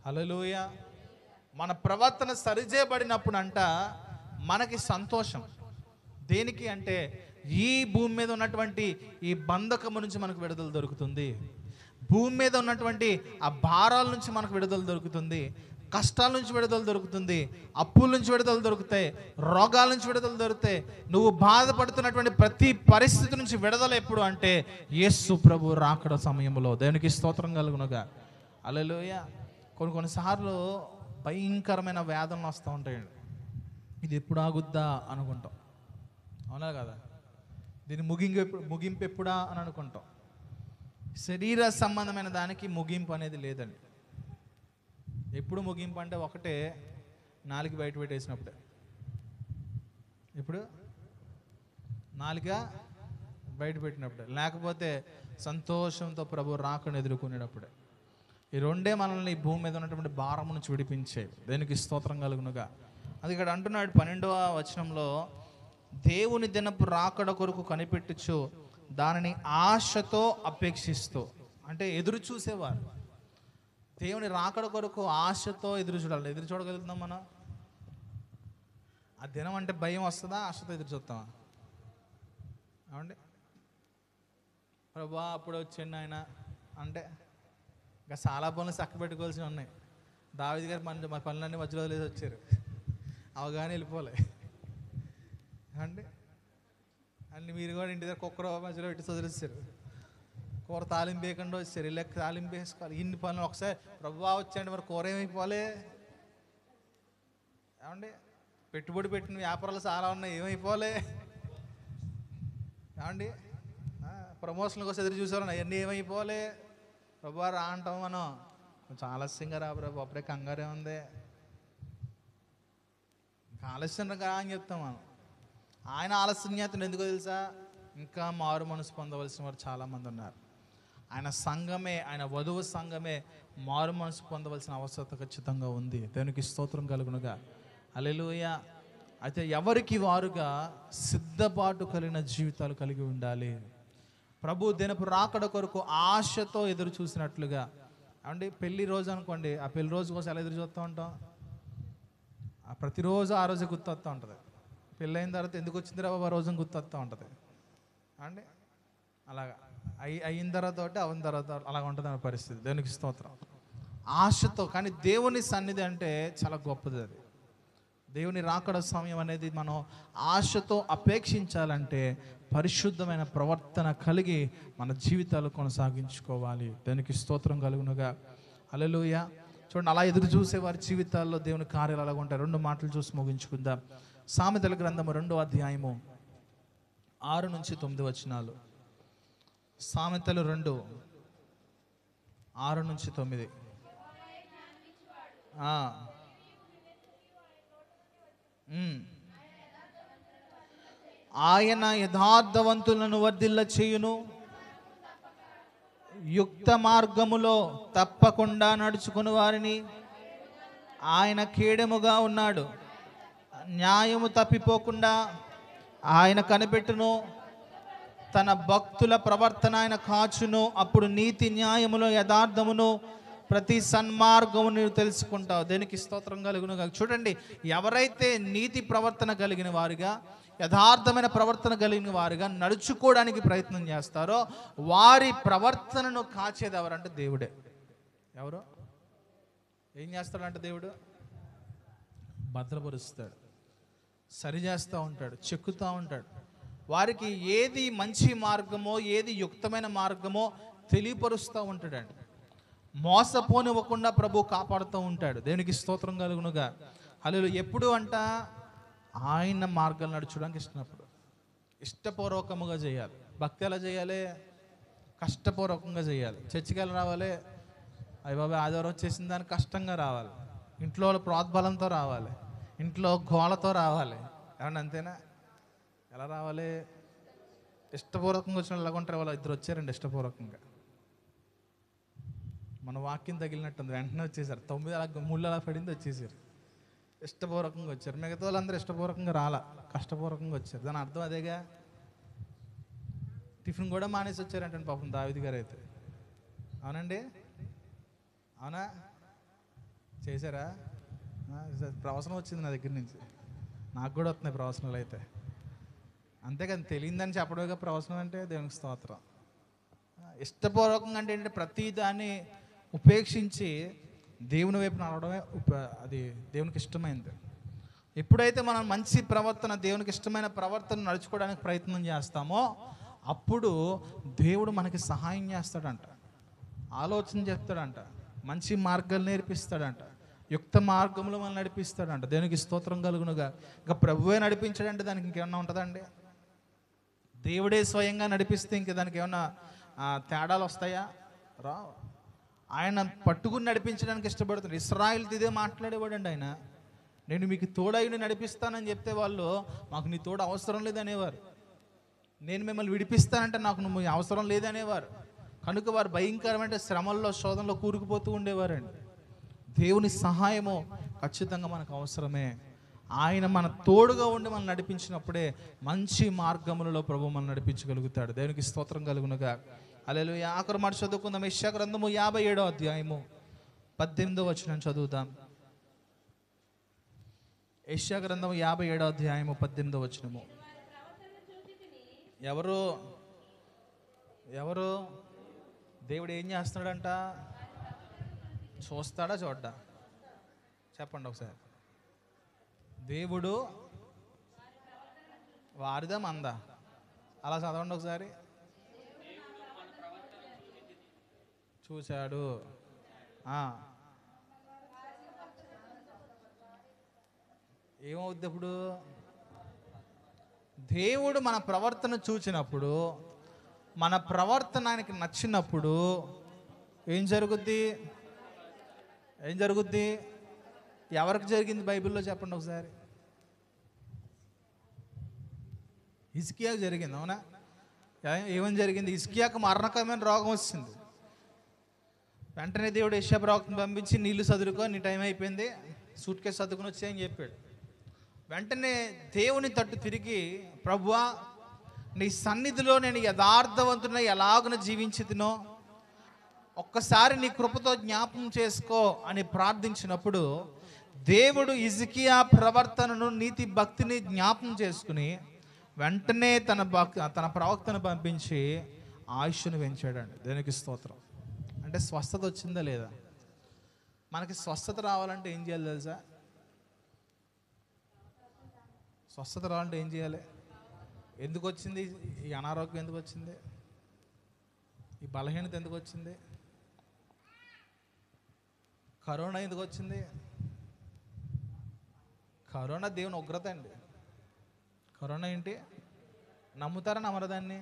హల్లెలూయా. మన ప్రవర్తన సరిచేయబడినప్పుడు మనకి సంతోషం. దేనికి అంటే ఈ భూమి మీద ఉన్నటువంటి ఈ బంధకము నుంచి మనకు విడుదల దొరుకుతుంది. భూమి మీద ఉన్నటువంటి ఆ భారాల నుంచి మనకు విడుదల దొరుకుతుంది. కష్టాల నుంచి విడుదల దొరుకుతుంది. అప్పుల నుంచి విడుదల దొరుకుతాయి. రోగాల నుంచి విడుదల దొరుకుతాయి. నువ్వు బాధపడుతున్నటువంటి ప్రతి పరిస్థితి నుంచి విడుదల ఎప్పుడు అంటే యేసు ప్రభు రాకడ సమయంలో. దేవునికి స్తోత్రం కలుగునుగా. హల్లెలూయా. కొన్నిసార్లు భయంకరమైన వేదనలు వస్తూ ఉంటాయండి. ఇది ఎప్పుడు ఆగుద్దా అనుకుంటాం, అవునా కదా? దీని ముగింపు ఎప్పుడా అని అనుకుంటాం. శరీర సంబంధమైన దానికి ముగింపు అనేది లేదండి. ఎప్పుడు ముగింపు అంటే ఒకటే, నాలుక బయట పెట్టేసినప్పుడే. ఇప్పుడు నాలుక బయట పెట్టినప్పుడే, లేకపోతే సంతోషంతో ప్రభు రాకను ఎదుర్కొనేటప్పుడే. ఈ రెండే మనల్ని ఈ భూమి మీద ఉన్నటువంటి భారం నుంచి విడిపించే. దేనికి స్తోత్రం కలుగునుగా. అది ఇక్కడ అంటున్నాడు 12వ వచనంలో, దేవుని దినపు రాకడ కొరకు కనిపెట్టుచు దానిని ఆశతో అపేక్షిస్తూ, అంటే ఎదురు చూసేవారు. దేవుని రాకడ కొరకు ఆశతో ఎదురు చూడాలి. ఎదురు చూడగలుగుతున్నాం మనం? ఆ దినం అంటే భయం వస్తుందా? ఆశతో ఎదురు చూస్తామా? ఏమండి, ప్రభా అప్పుడు వచ్చిండు ఆయన అంటే ఇంకా చాలా పనులు చక్క పెట్టుకోవాల్సి ఉన్నాయి. దావీదు గారు మా పనులన్నీ మధ్యలో వదిలేసి వచ్చారు, అవగానే వెళ్ళిపోలే అండి. అన్ని మీరు కూడా ఇంటి దగ్గర కుక్కర మధ్యలో పెట్టి వదిలేస్తారు. కూర తాలింపు వేయకుండా వచ్చారు, ఇలా తాలింపు వేసుకోవాలి. ఇన్ని పనులు ఒకసారి ప్రభువా వచ్చాయండి, మరి కూర ఏమైపోవాలి? ఏమండి, పెట్టుబడి పెట్టిన వ్యాపారాలు చాలా ఉన్నాయి, ఏమైపోవాలి? ఏమండి, ప్రమోషన్ల కోసం ఎదురు చూసేవాళ్ళు అవన్నీ ఏమైపోవాలి? ప్రభువా రా అంటాం మనం, కొంచెం ఆలస్యంగా రా ప్రభు, అప్పుడే కంగారే ఉంది, ఆలస్యంగా రా అని చెప్తాం మనం. ఆయన ఆలస్యం చేస్తుంది ఎందుకో తెలుసా? ఇంకా మారు మనసు పొందవలసిన వారు చాలామంది ఉన్నారు. ఆయన సంఘమే, ఆయన వధువు సంఘమే మారు మనసు పొందవలసిన అవసరత ఖచ్చితంగా ఉంది. దేవునికి స్తోత్రం కలుగునుగా. హల్లెలూయా. అయితే ఎవరికి వారుగా సిద్ధపాటు కలిగిన జీవితాలు కలిగి ఉండాలి. ప్రభు దినపు రాకడ కొరకు ఆశతో ఎదురు చూసినట్లుగా. అంటే పెళ్లి రోజు అనుకోండి, ఆ పెళ్లి రోజు కోసం ఎలా ఎదురు చూస్తూ ఉంటాం? ప్రతిరోజు ఆ రోజు గుర్తొస్తూ ఉంటుంది. పెళ్ళైన తర్వాత ఎందుకు వచ్చింది రా బాబు ఆ రోజు గుర్తొస్తూ ఉంటుంది అండి. అలాగా అయిన తర్వాత అవన తర్వాత అలాగ ఉంటుంది అనే పరిస్థితి. దేవునికి స్తోత్రం. ఆశతో. కానీ దేవుని సన్నిధి అంటే చాలా గొప్పది. అది దేవుని రాకడ సమయం అనేది మనం ఆశతో అపేక్షించాలంటే పరిశుద్ధమైన ప్రవర్తన కలిగి మన జీవితాలు కొనసాగించుకోవాలి. దానికి స్తోత్రం కలుగునుగా. హల్లెలూయా. చూడండి, అలా ఎదురు చూసే వారి జీవితాల్లో దేవుని కార్యాలు అలాగ ఉంటాయి. 2 మాటలు చూసి ముగించుకుందాం. సామెతల గ్రంథము 2వ అధ్యాయము 6 నుంచి 9 వచనాలు. సామెతలు 2, 6 నుంచి 9. ఆయన యథార్థవంతులను వర్ధిల్ల చేయును, యుక్త మార్గములో తప్పకుండా నడుచుకుని వారిని ఆయన కేడెముగా ఉన్నాడు. న్యాయము తప్పిపోకుండా ఆయన కనిపెట్టును, తన భక్తుల ప్రవర్తన ఆయన కాచును. అప్పుడు నీతి న్యాయములో యథార్థమును ప్రతి సన్మార్గము నీవు తెలుసుకుంటావు. దేనికి స్తోత్రం కలుగును. చూడండి, ఎవరైతే నీతి ప్రవర్తన కలిగిన వారుగా, యథార్థమైన ప్రవర్తన కలిగిన వారుగా నడుచుకోవడానికి ప్రయత్నం చేస్తారో వారి ప్రవర్తనను కాచేది ఎవరంటే దేవుడే. ఎవరు ఏం చేస్తాడంటే దేవుడు భద్రపరుస్తాడు, సరిచేస్తూ ఉంటాడు, చెక్కుతూ ఉంటాడు. వారికి ఏది మంచి మార్గమో ఏది యుక్తమైన మార్గమో తెలియపరుస్తూ ఉంటాడండి. మోసపోనివ్వకుండా ప్రభు కాపాడుతూ ఉంటాడు. దేవునికి స్తోత్రం కలుగునుగా. హల్లెలూయా. ఎప్పుడు అంట ఆయన మార్గాలు నడుచడానికి ఇష్టపడు, ఇష్టపూర్వకముగా చేయాలి. భక్తి ఎలా చేయాలి? కష్టపూర్వకంగా చేయాలి. చర్చికి ఎలా రావాలి? అయ్య బాబా ఆదివారం వచ్చేసిన దానికి కష్టంగా రావాలి. ఇంట్లో ప్రోద్బలంతో రావాలి, ఇంట్లో గోళతో రావాలి. ఏమన్నా అంతేనా? ఎలా రావాలి? ఇష్టపూర్వకంగా వచ్చిన వాళ్ళు ఎలాగుంటారు? వాళ్ళు 2 వచ్చారండి ఇష్టపూర్వకంగా. మన వాక్యం తగిలినట్టుంది, వెంటనే వచ్చేసారు. 9 అలా ముళ్ళు అలా పడింది, వచ్చేసారు. ఇష్టపూర్వకంగా వచ్చారు. మిగతా వాళ్ళందరూ ఇష్టపూర్వకంగా రాలా, కష్టపూర్వకంగా వచ్చారు. దాని అర్థం అదేగా. టిఫిన్ కూడా మానేసి వచ్చారంటండి పాపం దావీదు గారు అయితే. అవునండి, అవునా? చేశారా? ప్రవచనం వచ్చింది నా దగ్గర నుంచి. నాకు కూడా వస్తున్నాయి ప్రవచనాలు అయితే. అంతేకాదు, తెలియదని చెప్పడమేగా ప్రవచనం అంటే. దేవునికి స్తోత్రం. ఇష్టపూర్వకంగా అంటే ఏంటంటే ప్రతి దాన్ని ఉపేక్షించి దేవుని వైపు నడవడమే అది దేవునికి ఇష్టమైనది. ఎప్పుడైతే మనం మంచి ప్రవర్తన, దేవునికి ఇష్టమైన ప్రవర్తన నడుచుకోవడానికి ప్రయత్నం చేస్తామో అప్పుడు దేవుడు మనకి సహాయం చేస్తాడంట, ఆలోచన చెప్తాడంట, మంచి మార్గాలు నేర్పిస్తాడంట, యుక్త మార్గంలో మనం నడిపిస్తాడంట. దేవునికి స్తోత్రం కలుగునుగా. ఇంకా ప్రభువే నడిపించాడంటే దానికి ఇంకేమన్నా ఉంటుందండి? దేవుడే స్వయంగా నడిపిస్తే ఇంక దానికి ఏమన్నా తేడాలు వస్తాయా? రా. ఆయన పట్టుకుని నడిపించడానికి ఇష్టపడుతున్నాడు. ఇశ్రాయేలుతో ఇదే మాట్లాడేవాడండి ఆయన. నేను మీకు తోడైన నడిపిస్తానని చెప్తే వాళ్ళు మాకు నీ తోడు అవసరం లేదనేవారు. నేను మిమ్మల్ని విడిపిస్తానంటే నాకు నువ్వు అవసరం లేదనేవారు. కనుక వారు భయంకరమైన శ్రమల్లో, శోధనలో కూరుకుపోతూ ఉండేవారండి. దేవుని సహాయము ఖచ్చితంగా మనకు అవసరమే. ఆయన మన తోడుగా ఉండి మనం నడిపించినప్పుడే మంచి మార్గములలో ప్రభు మనం నడిపించగలుగుతాడు. దేవునికి స్తోత్రం కలుగునుగా. హల్లెలూయా. ఆఖరి మాట చదువుకుందాం. యెషయా గ్రంథము 57వ అధ్యాయము 18వ వచనం చదువుదాం. యెషయా గ్రంథము 57వ అధ్యాయము 18వ వచనము. ఎవరు ఎవరు దేవుడు ఏం చేస్తున్నాడంట? చూస్తాడా చూడ్డా? చెప్పండి ఒకసారి. దేవుడు వారిదా మందా? అలా చదవండి ఒకసారి. చూశాడు. ఏమవుద్ది ఇప్పుడు? దేవుడు మన ప్రవర్తన చూచినప్పుడు, మన ప్రవర్తన ఆయనకి నచ్చినప్పుడు ఏం జరుగుద్ది? ఏం జరుగుద్ది? ఎవరికి జరిగింది బైబిల్లో చెప్పండి ఒకసారి. హిజ్కియాకు జరిగింది. అవునా? ఏమని జరిగింది? హిజ్కియాకు మరణకరమైన రోగం వచ్చింది. వెంటనే దేవుడు యెషయా ప్రవక్తను పంపించి నీళ్లు చదువుకో, నీ టైం అయిపోయింది, సూట్ కేసు చదువుకుని వచ్చాయని చెప్పాడు. వెంటనే దేవుని తట్టు తిరిగి, ప్రభువా నీ సన్నిధిలో నేను యథార్థవంతున ఎలాగున జీవించితినో ఒక్కసారి నీ కృపతో జ్ఞాపకం చేసుకో అని ప్రార్థించినప్పుడు దేవుడు హిజ్కియా ప్రవర్తనను, నీతి భక్తిని జ్ఞాపకం చేసుకుని వెంటనే తన ప్రవక్తను పంపించి ఆయుష్ను పెంచాడండి. దేనికి స్తోత్రం. అంటే స్వస్థత వచ్చిందా లేదా? మనకి స్వస్థత రావాలంటే ఏం చేయాలి తెలుసా? స్వస్థత రావాలంటే ఏం చేయాలి? ఎందుకు వచ్చింది ఈ అనారోగ్యం? ఎందుకు వచ్చింది ఈ బలహీనత? ఎందుకు వచ్చింది కరోనా? ఎందుకు వచ్చింది కరోనా? దేవుని ఉగ్రత అండి. కరోనా ఏంటి? నమ్ముతారా నమ్మరదాన్ని?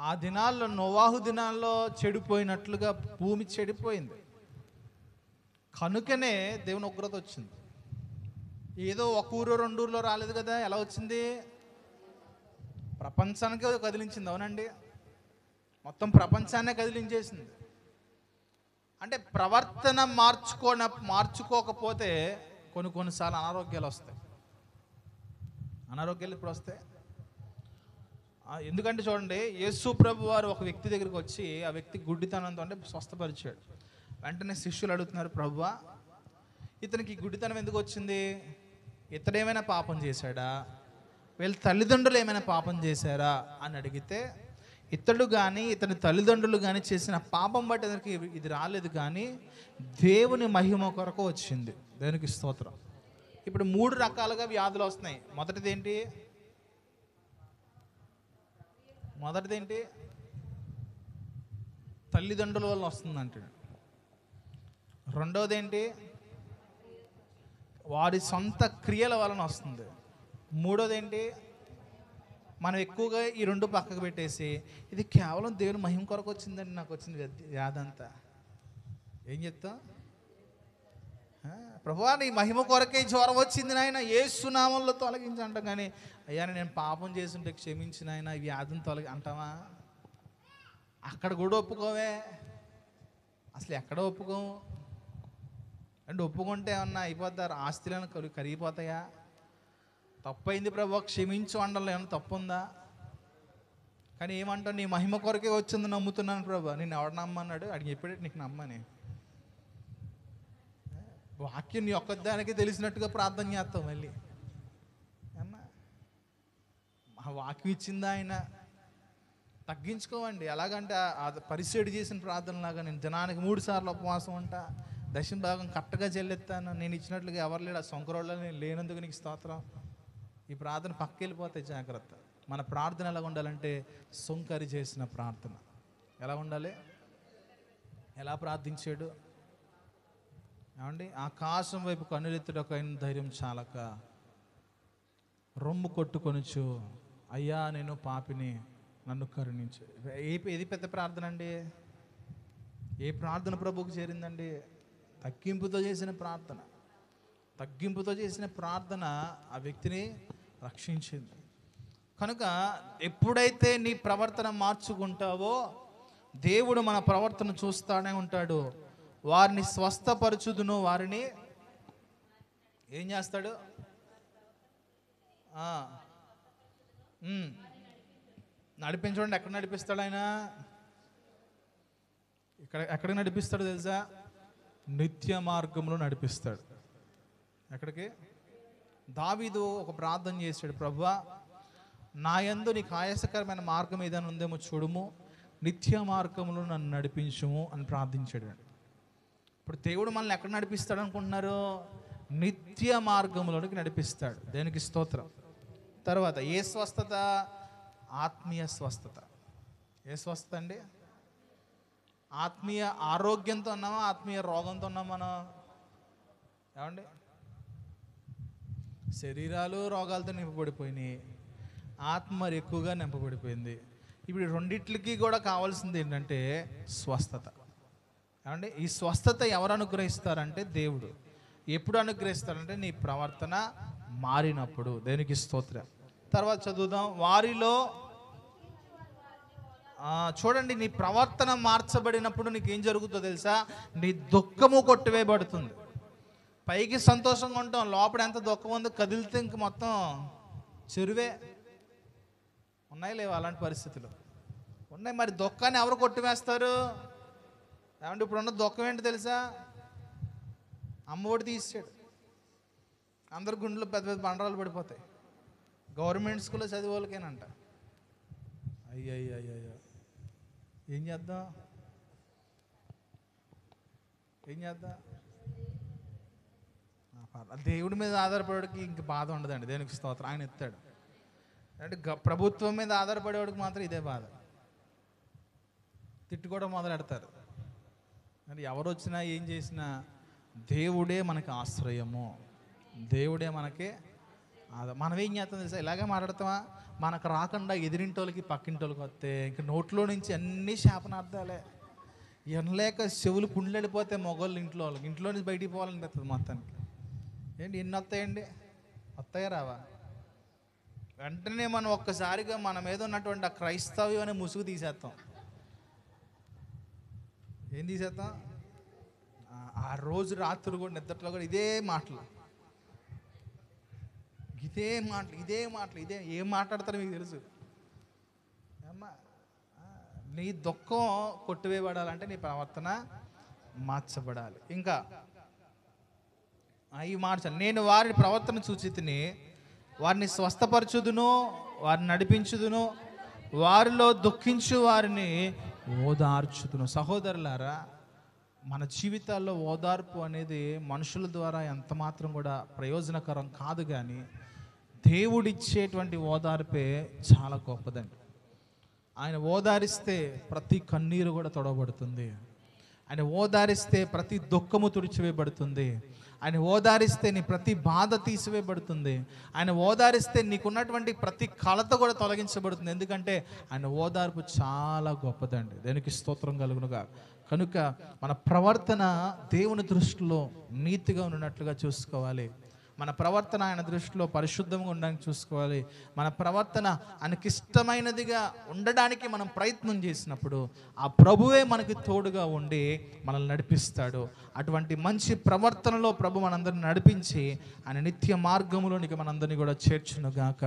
ఆ దినాల్లో, నోవాహు దినాల్లో చెడిపోయినట్లుగా భూమి చెడిపోయింది. కనుకనే దేవుని ఉగ్రత వచ్చింది. ఏదో ఒక ఊరు రెండు ఊర్లో రాలేదు కదా. ఎలా వచ్చింది? ప్రపంచానికి కదిలించింది. అవునండి, మొత్తం ప్రపంచాన్నే కదిలించేసింది. అంటే ప్రవర్తన మార్చుకోకపోతే కొన్నిసార్లు అనారోగ్యాలు వస్తాయి. అనారోగ్యాలు ఇప్పుడు వస్తాయి. ఎందుకంటే చూడండి, యేసు ప్రభు వారు ఒక వ్యక్తి దగ్గరికి వచ్చి ఆ వ్యక్తి గుడ్డితనంతో అంటే స్వస్థపరిచాడు. వెంటనే శిష్యులు అడుగుతున్నారు, ప్రభువా ఇతనికి గుడ్డితనం ఎందుకు వచ్చింది? ఇతడేమైనా పాపం చేశాడా? వీళ్ళ తల్లిదండ్రులు ఏమైనా పాపం చేశారా అని అడిగితే, ఇతడు కానీ ఇతని తల్లిదండ్రులు కానీ చేసిన పాపం బట్టి అతనికి ఇది రాలేదు, కానీ దేవుని మహిమ కొరకు వచ్చింది. దేవునికి స్తోత్రం. ఇప్పుడు 3 రకాలుగా వ్యాధులు వస్తున్నాయి. మొదటిదేంటి? తల్లిదండ్రుల వల్ల వస్తుందంటే. రెండవది ఏంటి? వారి సొంత క్రియల వలన వస్తుంది. మూడోది ఏంటి? మనం ఎక్కువగా ఈ 2 పక్కకు పెట్టేసి ఇది కేవలం దేవుని మహిమ కొరకు వచ్చిందండి, నాకు వచ్చింది వ్యాధి అంతా. ఏం చెప్తాం? ప్రభువా నీ మహిమ కొరకే జ్వరం వచ్చింది నాయన, యేసు నామములో తొలగించి అంటాం. కానీ అయ్యా నేను పాపం చేస్తుంటే క్షమించిన ఆయన ఈ వ్యాధిని అంటావా? అక్కడ కూడా ఒప్పుకోవే. అసలు ఎక్కడ ఒప్పుకోము అంటే, ఒప్పుకుంటే ఏమన్నా అయిపోతారు? ఆస్తులను కరిగిపోతాయా? తప్పైంది ప్రభు క్షమించు అండంలో ఏమన్నా తప్పు ఉందా? కానీ ఏమంటావు? నీ మహిమ కొరకే వచ్చింది నమ్ముతున్నాను ప్రభు. నేను ఎవడు నమ్మన్నాడు? అడిగి చెప్పాడు నీకు నమ్మని. వాక్యం నీ ఒక్కదానికి తెలిసినట్టుగా ప్రార్థన చేస్తావు. మళ్ళీ అమ్మా ఆ వాక్యం ఇచ్చిందా ఆయన? తగ్గించుకోవండి. ఎలాగంటే పరిసేడు చేసిన ప్రార్థనలాగా నేను దినానికి 3 సార్లు ఉపవాసం ఉంటా, దశమ భాగం కరెక్ట్గా చెల్లిస్తాను, నేను ఇచ్చినట్లుగా ఎవరు లేడు, ఆ సొంకరోళ్ళ నేను లేనందుకు నీకు స్తోత్రం. ఈ ప్రార్థన పక్కకి వెళ్ళిపోతాయి. జాగ్రత్త. మన ప్రార్థన ఎలా ఉండాలంటే సొంకరి చేసిన ప్రార్థన. ఎలా ఉండాలి? ఎలా ప్రార్థించాడు ఏమండి? ఆకాశం వైపు కన్నులెత్తుటకు అయిన ధైర్యం చాలక రొమ్ము కొట్టుకొనుచు, అయ్యా నేను పాపిని నన్ను కరుణించు. ఏది పెద్ద ప్రార్థన అండి? ఏ ప్రార్థన ప్రభువుకు చేరిందండి? తగ్గింపుతో చేసిన ప్రార్థన. తగ్గింపుతో చేసిన ప్రార్థన ఆ వ్యక్తిని రక్షించింది. కనుక ఎప్పుడైతే నీ ప్రవర్తన మార్చుకుంటావో దేవుడు మన ప్రవర్తన చూస్తానే ఉంటాడు. వారిని స్వస్థపరచుదును, వారిని ఏం చేస్తాడు? నడిపించండి. ఎక్కడ నడిపిస్తాడు ఆయన? ఎక్కడికి నడిపిస్తాడు తెలుసా? నిత్య మార్గంలో నడిపిస్తాడు. ఎక్కడికి? దావీదు ఒక ప్రార్థన చేశాడు, ప్రభువా నా యందు నీకు ఆయాసకరమైన మార్గం ఏదైనా ఉందేమో చూడుము, నిత్య మార్గంలో నన్ను నడిపించుము అని ప్రార్థించాడు. ఇప్పుడు దేవుడు మనల్ని ఎక్కడ నడిపిస్తాడు అనుకుంటున్నారు? నిత్య మార్గంలోనికి నడిపిస్తాడు. దేనికి స్తోత్రం. తర్వాత ఏ స్వస్థత? ఆత్మీయ స్వస్థత. ఏ స్వస్థత అండి? ఆత్మీయ ఆరోగ్యంతో ఉన్నామా? ఆత్మీయ రోగంతో ఉన్నామా మనం? ఏమండి? శరీరాలు రోగాలతో నింపబడిపోయినాయి, ఆత్మ మరి ఎక్కువగా నింపబడిపోయింది. ఇప్పుడు రెండిట్లకి కూడా కావాల్సింది ఏంటంటే స్వస్థత. ఏమండి? ఈ స్వస్థత ఎవరు అనుగ్రహిస్తారంటే దేవుడు. ఎప్పుడు అనుగ్రహిస్తారంటే నీ ప్రవర్తన మారినప్పుడు. దేనికి స్తోత్రం. తర్వాత చదువుదాం. వారిలో చూడండి, నీ ప్రవర్తన మార్చబడినప్పుడు నీకేం జరుగుతుందో తెలుసా? నీ దుఃఖము కొట్టివేయబడుతుంది. పైకి సంతోషంగా ఉంటాం, లోపల ఎంత దుఃఖం ఉందో, కదిలితే ఇంక మొత్తం చెరువే. ఉన్నాయి లేవు అలాంటి పరిస్థితులు? ఉన్నాయి. మరి దుఃఖాన్ని ఎవరు కొట్టివేస్తారు? ఏమంటే ఇప్పుడున్న దుఃఖం ఏంటి తెలుసా? అమ్మఒడి తీసాడు, అందరు గుండెలు పెద్ద పెద్ద బండరాలు పడిపోతాయి. గవర్నమెంట్ స్కూల్లో చదివే వాళ్ళకేనంట. అయ్యో ఏం చేద్దాం? దేవుడి మీద ఆధారపడేవాడికి ఇంక బాధ ఉండదండి. దేవునికి స్తోత్రం, ఆయన ఎత్తాడు. అంటే ప్రభుత్వం మీద ఆధారపడేవాడికి మాత్రం ఇదే బాధ. తిట్టుకోవడం మొదలెడతారు. అంటే ఎవరు వచ్చినా ఏం చేసినా దేవుడే మనకి ఆశ్రయము, దేవుడే మనకి మనం ఏం చేస్తాం తెలుసా? ఇలాగే మాట్లాడతామా? మనకు రాకుండా ఎదిరింటోళ్ళకి పక్కింటోళ్ళకి వస్తే ఇంక నోట్లో నుంచి అన్నీ శాపనార్థాలే. ఎనలేక చెవులు పుండ్లెడిపోతే మొగోళ్ళు ఇంట్లో వాళ్ళకి, ఇంట్లో నుంచి బయటికి పోవాలనిపిస్తుంది మొత్తానికి. ఏంటి ఎన్ని వస్తాయండి? వస్తాయా రావా? వెంటనే మనం ఒక్కసారిగా మన మీద ఉన్నటువంటి ఆ క్రైస్తవ్యం అనే ముసుగు తీసేస్తాం. ఏం తీసేస్తాం? ఆ రోజు రాత్రి కూడా నిద్రలో కూడా ఇదే మాటలు. ఏం మాట్లాడతారో మీకు తెలుసు. అమ్మా, నీ దుఃఖం కొట్టివేయబడాలంటే నీ ప్రవర్తన మార్చబడాలి. ఇంకా ఈ మార్చాలి. నేను వారి ప్రవర్తన చూచితిని, వారిని స్వస్థపరచుదును, వారిని నడిపించుదును, వారిలో దుఃఖించు వారిని ఓదార్చుదును. సహోదరులారా, మన జీవితాల్లో ఓదార్పు అనేది మనుషుల ద్వారా ఎంత మాత్రం కూడా ప్రయోజనకరం కాదు, కానీ దేవుడిచ్చేటువంటి ఓదార్పే చాలా గొప్పదండి. ఆయన ఓదారిస్తే ప్రతి కన్నీరు కూడా తొడబడుతుంది. ఆయన ఓదారిస్తే ప్రతి దుఃఖము తుడిచివేయబడుతుంది. ఆయన ఓదారిస్తే నీ ప్రతి బాధ తీసివేయబడుతుంది. ఆయన ఓదారిస్తే నీకున్నటువంటి ప్రతి కలత కూడా తొలగించబడుతుంది. ఎందుకంటే ఆయన ఓదార్పు చాలా గొప్పదండి. దేనికి స్తోత్రం కలుగునుగా. కనుక మన ప్రవర్తన దేవుని దృష్టిలో నీతిగా ఉన్నట్లుగా చూసుకోవాలి. మన ప్రవర్తన ఆయన దృష్టిలో పరిశుద్ధంగా ఉండడానికి చూసుకోవాలి. మన ప్రవర్తన ఆయనకిష్టమైనదిగా ఉండడానికి మనం ప్రయత్నం చేసినప్పుడు ఆ ప్రభువే మనకి తోడుగా ఉండి మనల్ని నడిపిస్తాడు. అటువంటి మంచి ప్రవర్తనలో ప్రభు మనందరిని నడిపించి ఆయన నిత్య మార్గంలోనికి మనందరినీ కూడా చేర్చునుగాక.